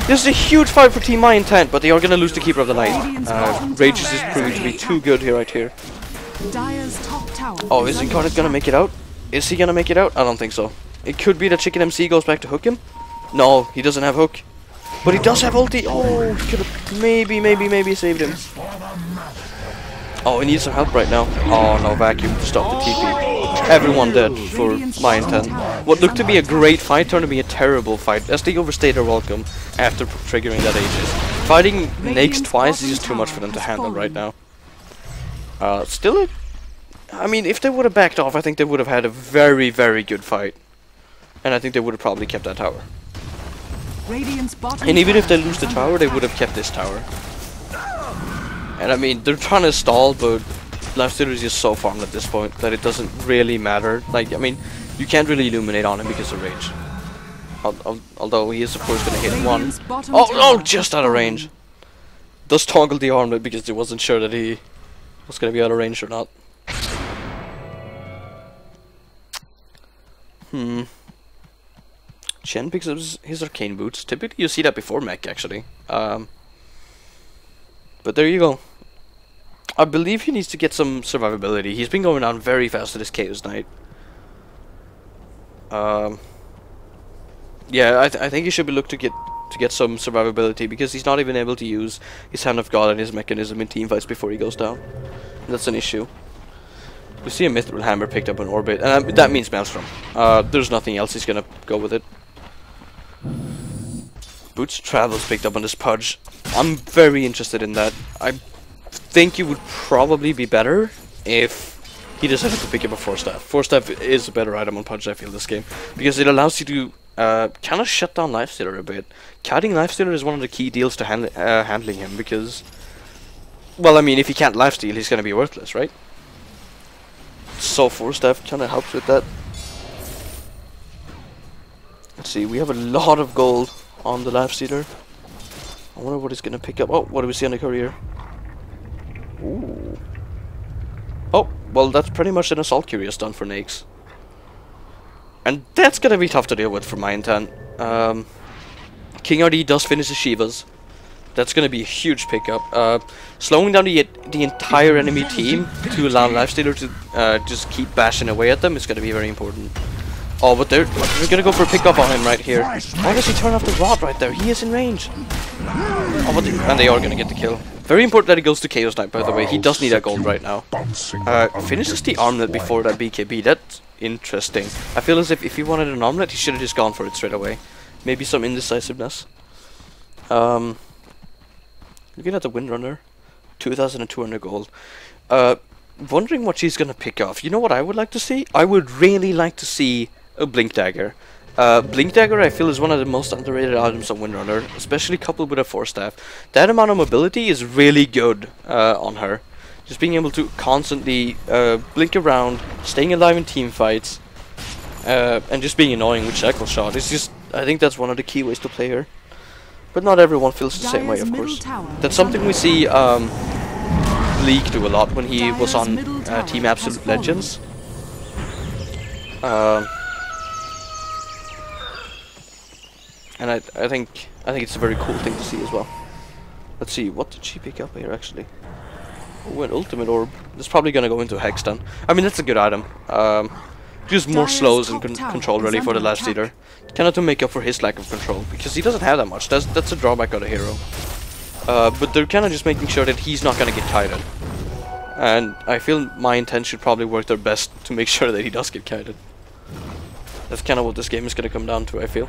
This is a huge fight for Team My Intent, but they are gonna lose the Keeper of the Light. Rage is proving to be too good here, right here. Oh, is Incarnate gonna make it out? Is he gonna make it out? I don't think so. It could be that Chicken MC goes back to hook him. No, he doesn't have hook. But he does have ulti. Oh, he could have maybe saved him. Oh, he needs some help right now. Oh no, vacuum to stop the TP. Everyone dead for My Intent. What looked to be a great fight turned to be a terrible fight, as they overstayed their welcome after triggering that Aegis. Fighting Nakes twice is just too much for them to handle right now. Still, I mean, if they would have backed off, I think they would have had a very good fight. And I think they would have probably kept that tower. And even if they lose the tower, they would have kept this tower. And I mean, they're trying to stall, but Lifestealer is just so farmed at this point that it doesn't really matter. Like, I mean, you can't really illuminate on him because of Rage. Although he is of course going to hit one. Oh, just out of range. Does toggle the armlet because he wasn't sure that he was going to be out of range or not. Chen picks up his arcane boots. Typically you see that before mech actually. But there you go. I believe he needs to get some survivability. He's been going down very fast to this Chaos Knight. Yeah, I think he should be looked to get some survivability because he's not even able to use his Hand of God and his mechanism in teamfights before he goes down. That's an issue. We see a Mithril Hammer picked up in orbit, and that means Maelstrom. There's nothing else he's gonna go with it. Boots Travels picked up on this Pudge. I'm very interested in that. I think it would probably be better if he decided to pick up a Force Staff. Force Staff is a better item on Pudge, I feel, this game, because it allows you to kind of shut down Lifestealer a bit. Kiting Lifestealer is one of the key deals to handling him, because, well, I mean, if he can't lifesteal, he's gonna be worthless, right? So Force Staff kind of helps with that. Let's see, we have a lot of gold on the Lifestealer. I wonder what he's gonna pick up. Oh, what do we see on the courier? Ooh. Oh, well, that's pretty much an Assault Courier stun for Nakes. And that's gonna be tough to deal with for My Intent. King RD does finish his Shivas. That's gonna be a huge pickup. Slowing down the entire enemy team to allow Lifestealer to just keep bashing away at them is gonna be very important. Oh, but they're gonna go for a pickup on him right here. Why does he turn off the rod right there? He is in range. Oh, but and they are gonna get the kill. Very important that he goes to Chaos Knight, by the way. He does need that gold right now. Finishes the armlet before that BKB. That's interesting. I feel as if he wanted an armlet, he should have just gone for it straight away. Maybe some indecisiveness. Looking at the Windrunner, 2,200 gold. Wondering what she's gonna pick off. You know what I would like to see? I would really like to see a Blink Dagger. Blink Dagger, I feel, is one of the most underrated items on Windrunner, especially coupled with a Force Staff. That amount of mobility is really good on her. Just being able to constantly blink around, staying alive in team fights, and just being annoying with Shackle Shot. It's just, I think that's one of the key ways to play her. But not everyone feels the same way, of course. That's something we see League do a lot when he was on Team Absolute Legends. And I think it's a very cool thing to see as well. Let's see, what did she pick up here actually? Oh, an Ultimate Orb. That's probably gonna go into a Hex then. I mean, that's a good item. Just more slows and control really for the Lifestealer. Kind of to make up for his lack of control, because he doesn't have that much. That's a drawback of the hero. But they're kind of just making sure that he's not gonna get kited. And I feel My Intent should probably work their best to make sure that he does get kited. That's kind of what this game is gonna come down to, I feel.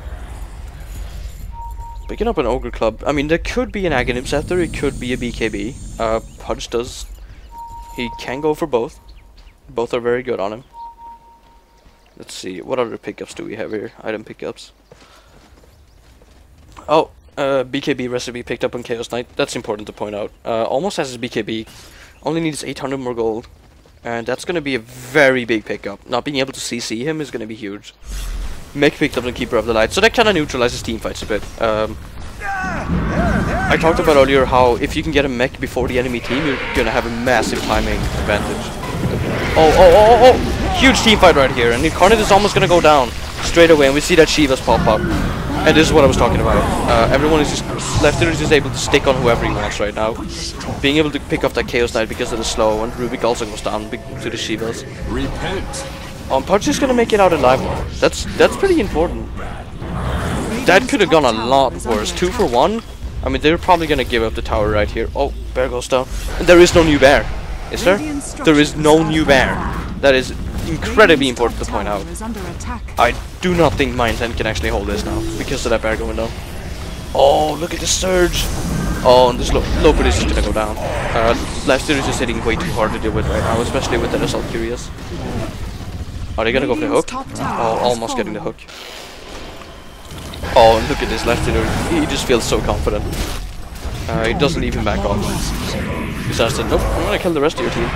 Picking up an Ogre Club. I mean, there could be an Aghanim Scepter, it could be a BKB. Pudge does... He can go for both. Both are very good on him. Let's see, what other pickups do we have here? Item pickups. Oh, BKB recipe picked up on Chaos Knight. That's important to point out. Almost has his BKB. Only needs 800 more gold. And that's going to be a very big pickup. Not being able to CC him is going to be huge. Mech picked up the Keeper of the Light, so that kind of neutralizes team fights a bit. I talked about earlier how if you can get a mech before the enemy team, you're going to have a massive timing advantage. Oh! Huge team fight right here, and Incarnate is almost going to go down straight away, and we see that Shiva's pop up. And this is what I was talking about. Everyone is just left is just able to stick on whoever he wants right now. Being able to pick off that Chaos Knight because of the slow, and Rubik also goes down to the Shivas. Repent. Pudge is gonna make it out alive though. That's pretty important. That could have gone a lot worse. 2 for 1. I mean, they're probably gonna give up the tower right here. Oh, bear goes down. And there is no new bear. Is there? There is no new bear. That is incredibly important to point out. I do not think my intent can actually hold this now because of that bear going down. Oh, look at the surge. Oh, and this Lopud is just gonna go down. Lifesteal is just hitting way too hard to deal with right now, especially with that Assault Curious. Are they gonna go for the hook? Oh, almost getting the hook. Oh, and look at this Lifestealer. He just feels so confident. He doesn't even back off. He says, nope, I'm gonna kill the rest of your team.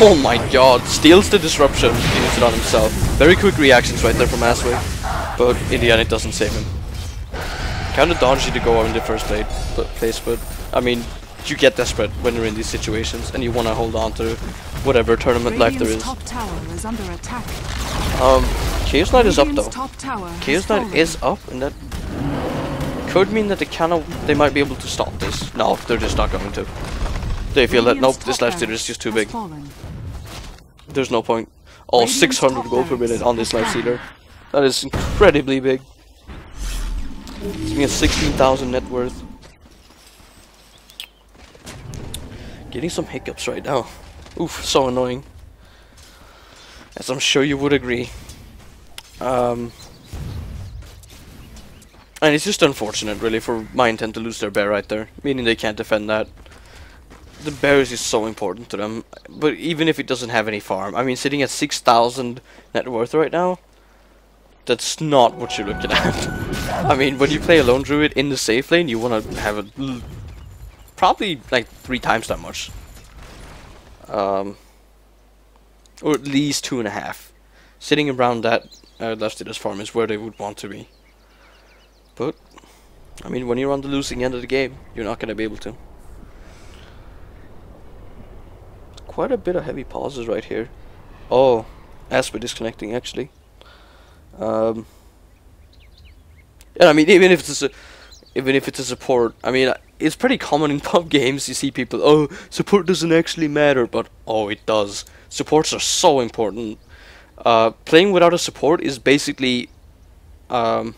Oh my god, steals the disruption, uses it on himself. Very quick reactions right there from Asway, but in the end it doesn't save him. Kinda dodgy to go out in the first place, but I mean, you get desperate when you're in these situations and you wanna hold on to whatever tournament life there is. Chaos Knight is up though. Chaos Knight is up, and that could mean that they might be able to stop this. No, they're just not going to. They feel that, nope, this Lifestealer is just too big. There's no point. Oh, 600 gold per minute on this Lifestealer. That is incredibly big. It's me at 16,000 net worth. Getting some hiccups right now. Oof, so annoying. As I'm sure you would agree. And it's just unfortunate, really, for my intent to lose their bear right there. Meaning they can't defend that. The bear is just so important to them. But even if it doesn't have any farm, I mean, sitting at 6,000 net worth right now, that's not what you're looking at. I mean, when you play a Lone Druid in the safe lane, you want to have probably like 3 times that much. Or at least 2.5. Sitting around that Lifestealer's farm is where they would want to be. But, I mean, when you're on the losing end of the game, you're not going to be able to. Quite a bit of heavy pauses right here. Oh, as we're disconnecting actually. Yeah, I mean, even if it's a support, I mean, it's pretty common in pub games. You see people, oh, support doesn't actually matter, but oh, it does. Supports are so important. Playing without a support is basically, I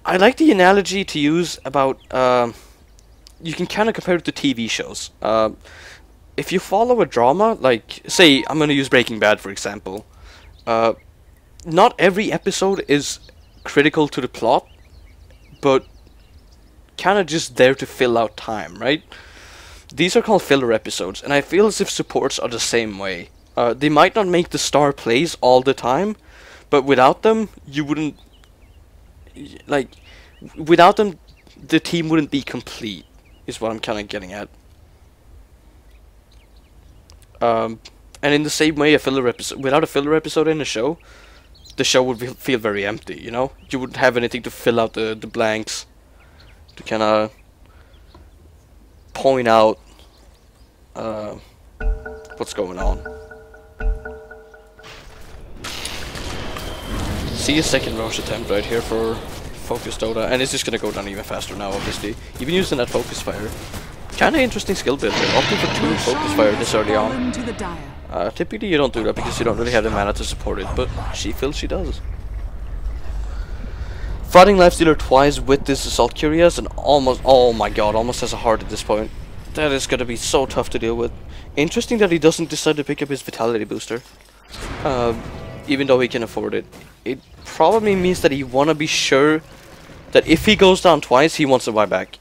like the analogy to use about, you can kind of compare it to TV shows. If you follow a drama, like, say, I'm going to use Breaking Bad, for example. Not every episode is critical to the plot, but kind of just there to fill out time, right? These are called filler episodes, and I feel as if supports are the same way. They might not make the star plays all the time, but without them, you wouldn't... Like, without them, the team wouldn't be complete, is what I'm kind of getting at. And in the same way, a filler episode, without a filler episode in a show, the show would feel very empty, you know? You wouldn't have anything to fill out the blanks, to kind of point out what's going on. See a second rush attempt right here for FOCUSDOTA, and it's just gonna go down even faster now, obviously. Even using that Focus Fire. Kinda interesting skill build here, opting for 2 Focus Fire this early on. Typically you don't do that because you don't really have the mana to support it, but she feels she does. Fighting Lifestealer twice with this Assault Curious and almost, oh my god, almost has a heart at this point. That is gonna be so tough to deal with. Interesting that he doesn't decide to pick up his Vitality booster. Even though he can afford it. it probably means that he wanna be sure that if he goes down twice, he wants to buy back.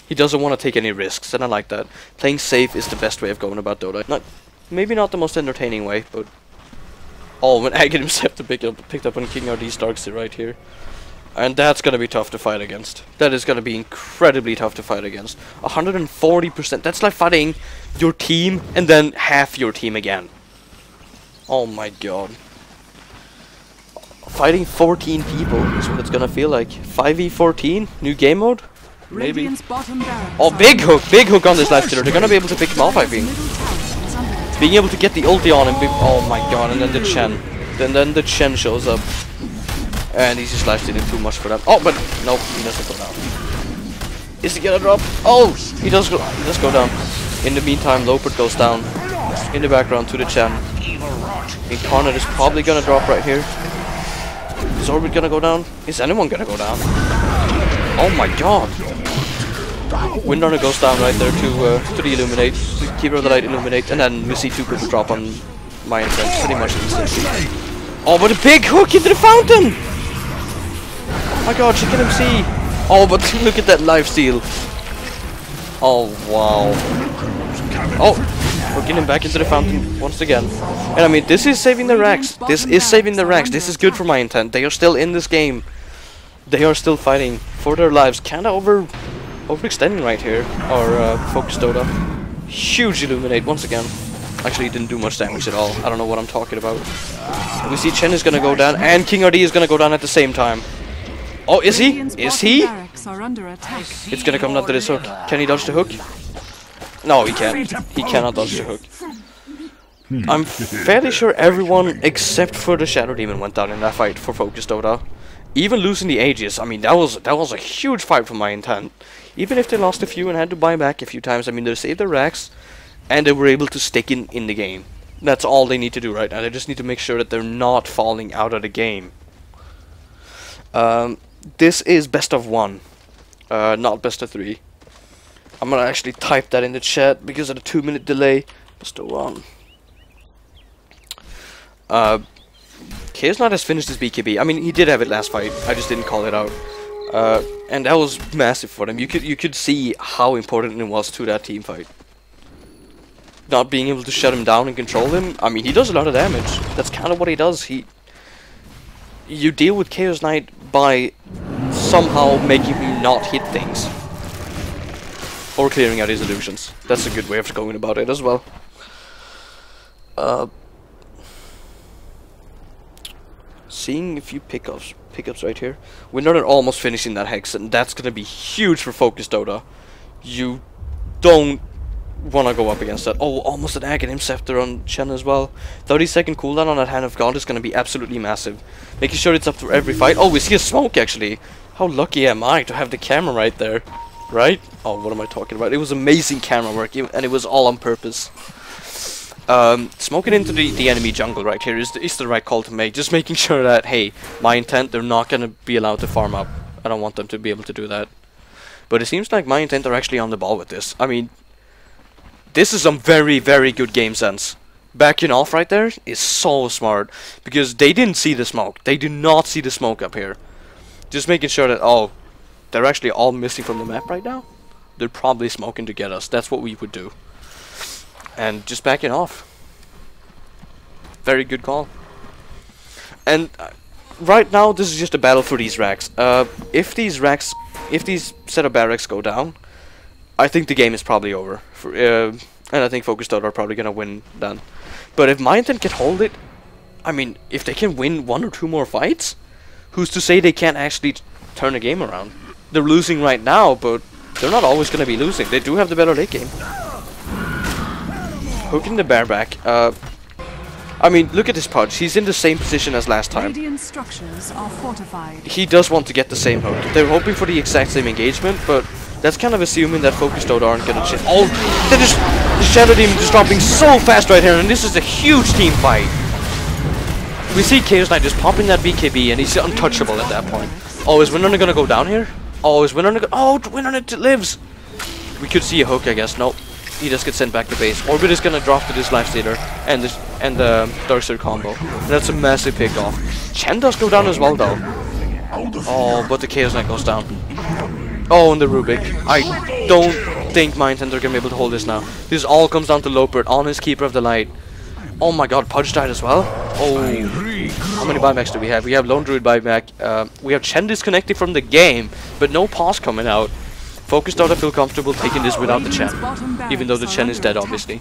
He doesn't want to take any risks, and I like that. Playing safe is the best way of going about Dota. Maybe not the most entertaining way, but... Oh, when Agate himself picked up on King RD's Darkseid right here. And that's gonna be tough to fight against. That is gonna be incredibly tough to fight against. 140%, that's like fighting your team and then half your team again. Oh my god. Fighting 14 people is what it's gonna feel like. 5v14, new game mode? Maybe. Oh, big hook on this lifestealer. They're gonna be able to pick him off, I think. Being able to get the ulti on him, oh my god, and then the Chen. Then the Chen shows up. And he's just lifestealing too much for them. Oh, but nope, he doesn't go down. Is he gonna drop? Oh, he does go down. In the meantime, Lopert goes down. In the background to the Chen. Incarnate is probably gonna drop right here. Is Orbit gonna go down? Is anyone gonna go down? Oh my god. Windrunner goes down right there to the Illuminate. Keeper of the Light Illuminate. And then we see 2 people drop on my intent pretty much instantly. Oh, but a big hook into the fountain! Oh my god, she can him see. Oh, but look at that lifesteal. Oh, wow. Oh, we're getting back into the fountain once again. And I mean, this is saving the racks. This is saving the racks. This is good for my intent. They are still in this game. They are still fighting for their lives. Kinda overextending right here. Or FOCUSDOTA. Huge Illuminate once again. Actually, he didn't do much damage at all. I don't know what I'm talking about. We see Chen is gonna go down, and King RD is gonna go down at the same time. Oh, is he? Is he? It's gonna come down to this hook. Can he dodge the hook? No, he can't. He cannot dodge the hook. I'm fairly sure everyone except for the Shadow Demon went down in that fight for FOCUSDOTA. Even losing the Aegis, I mean, that was a huge fight for my intent. Even if they lost a few and had to buy back a few times, I mean, they saved their racks, and they were able to stick in the game. That's all they need to do right now. They just need to make sure that they're not falling out of the game. This is best of 1, not best of 3. I'm gonna actually type that in the chat because of the 2-minute delay. Best of 1. Chaos Knight has finished his BKB. I mean, he did have it last fight. I just didn't call it out. And that was massive for them. You could see how important it was to that team fight. Not being able to shut him down and control him. I mean, he does a lot of damage. That's kind of what he does. You deal with Chaos Knight by somehow making him not hit things. Or clearing out his illusions. That's a good way of going about it as well. Seeing a few pickups right here. We're not almost finishing that Hex, and that's gonna be huge for FOCUSDOTA. You don't wanna go up against that. Oh, almost an Aghanim Scepter on Chen as well. 30-second cooldown on that Hand of God is gonna be absolutely massive. Making sure it's up for every fight. Oh, we see a smoke actually. How lucky am I to have the camera right there, right? Oh, what am I talking about? It was amazing camera work, and it was all on purpose. Smoking into the enemy jungle right here is the right call to make. Just making sure that, hey, my intent, they're not gonna be allowed to farm up. I don't want them to be able to do that. But it seems like my intent are actually on the ball with this. I mean, this is some very, very good game sense. Backing off right there is so smart, because they didn't see the smoke. They do not see the smoke up here. Just making sure that, oh, they're actually all missing from the map right now. They're probably smoking to get us. That's what we would do. And just backing off. Very good call. And right now, this is just a battle for these racks. If these set of barracks go down, I think the game is probably over. And I think FOCUSDOTA are probably gonna win then. But if my intent can hold it, I mean, if they can win 1 or 2 more fights, who's to say they can't actually turn the game around? They're losing right now, but they're not always gonna be losing. They do have the better late game. Hooking the bear back. I mean, look at this Pudge. He's in the same position as last time. Structures are fortified. He does want to get the same hook. They're hoping for the exact same engagement, but that's kind of assuming that FOCUSDOTA aren't gonna chip. Oh, the Shadow Demon just dropping so fast right here, and this is a huge team fight. We see Chaos Knight just popping that BKB, and he's untouchable at that point. Oh, is Windrunner gonna go down here? Oh, is Windrunner Oh, Windrunner lives! We could see a hook, I guess. Nope. he just gets sent back to base. Orbit is gonna drop to this Lifestealer and the Darkseer combo. And that's a massive pick off. Chen does go down as well though. Oh, but the Chaos Knight goes down. Oh, and the Rubik. I don't think Mindtender are gonna be able to hold this now. This all comes down to Lopert on his Keeper of the Light. Oh my god, Pudge died as well? Oh, how many buybacks do we have? We have Lone Druid buyback. We have Chen disconnected from the game, but no pause coming out. FOCUSDOTA feel comfortable taking this without the Chen, even though the Chen is dead, obviously.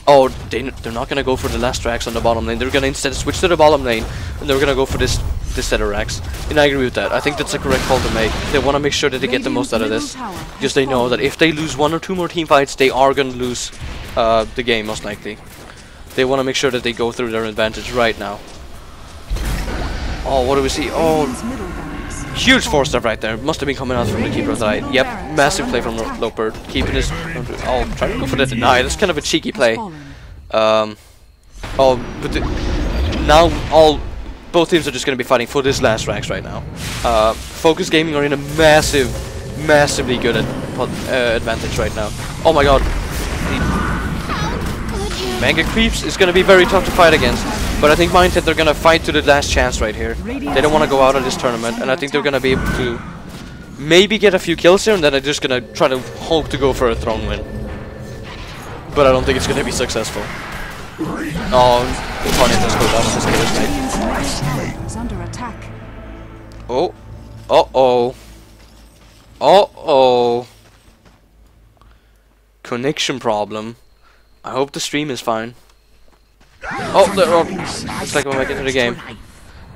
Oh, they're not gonna go for the last racks on the bottom lane. They're gonna instead switch to the bottom lane, and they're gonna go for this set of racks. And I agree with that. I think that's a correct call to make. They want to make sure that they get the most out of this, because they know that if they lose 1 or 2 more team fights, they are gonna lose the game most likely. They want to make sure that they go through their advantage right now. Oh, what do we see? Oh, huge 4-star right there. Must have been coming out from the Keeper of the Light. Yep, massive play from Lopert. Keeping his... Oh, trying to go for the deny. That's kind of a cheeky play. Oh, but now both teams are just going to be fighting for this last racks right now. Focus Gaming are in a massively good advantage right now. Oh my god. Mega Creeps is going to be very tough to fight against. But I think Mindset they're going to fight to the last chance right here. They don't want to go out of this tournament. And I think they're going to be able to maybe get a few kills here. And then they're just going to try to hope to go for a throne win. But I don't think it's going to be successful. Oh, Incarnate does go down on this Chaos Knight. Oh. Uh-oh. Uh-oh. Connection problem. I hope the stream is fine. Oh, looks like we'll make it to the game.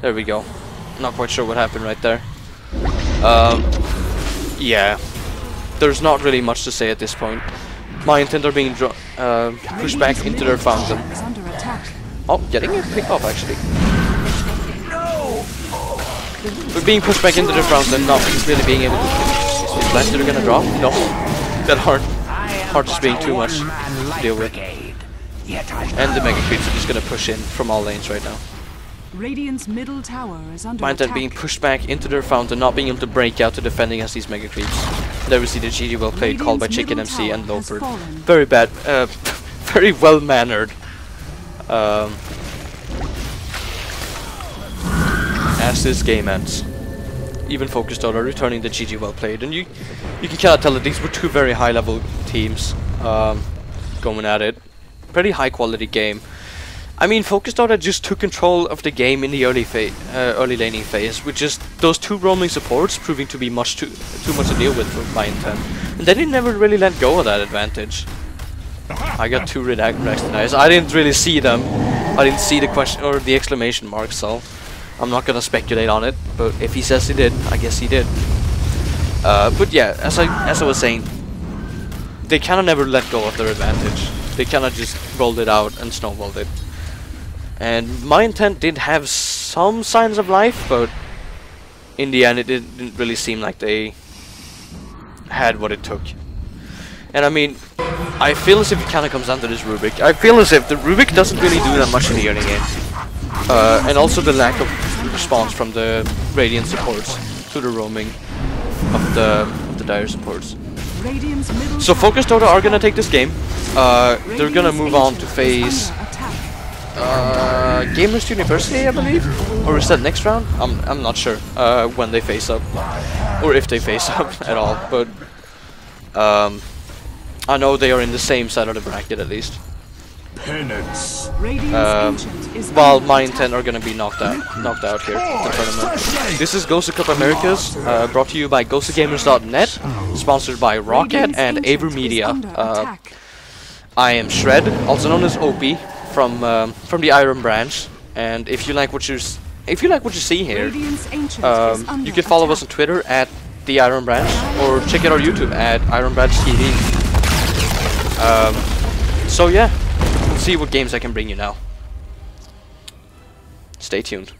There we go. Not quite sure what happened right there. Yeah. There's not really much to say at this point. My intent are being pushed back into their fountain. Oh, getting it picked off actually. But being pushed back into their fountain, not really being able to... Is Blaster gonna drop? No. That hard just being too much to deal with. And the Mega Creeps are just gonna push in from all lanes right now. Radiant's middle tower is under Mind that attack. being pushed back into their fountain, not being able to break out to defend against these Mega Creeps. There we see the GG well played, called by Chicken MC and Lopert. Very bad, very well mannered. As this game ends, even FOCUSDOTA returning the GG well played, and you can kind of tell that these were two very high level teams going at it. Pretty high quality game. I mean, FOCUSDOTA just took control of the game in the early laning phase, with just those 2 roaming supports proving to be too much to deal with for my intent. And they didn't never really let go of that advantage. I got 2 red racks tonight. I didn't really see them. I didn't see the question or the exclamation mark, so I'm not gonna speculate on it. But if he says he did, I guess he did. But yeah, as I was saying, they kind of never let go of their advantage. They kind of just rolled it out and snowballed it. And my intent did have some signs of life, but in the end it didn't really seem like they had what it took. And I mean, I feel as if it kind of comes down to this Rubik. I feel as if the Rubik doesn't really do that much in the early game. And also the lack of response from the Radiant supports to the roaming of the Dire supports. So FOCUSDOTA are gonna take this game. They're gonna move on to face Gamers University, I believe, or is that next round? I'm not sure when they face up, or if they face up at all. But I know they are in the same side of the bracket at least. While my intent are gonna be knocked out here in the tournament. This is GosuCup Americas, brought to you by GosuGamers.net, sponsored by Rocket and Aver Media. I am Shred, also known as OP, from the Iron Branch. And if you like what you see here, you can follow us on Twitter at the Iron Branch, or check out our YouTube at Iron Branch TV. So yeah. See what games I can bring you now. Stay tuned.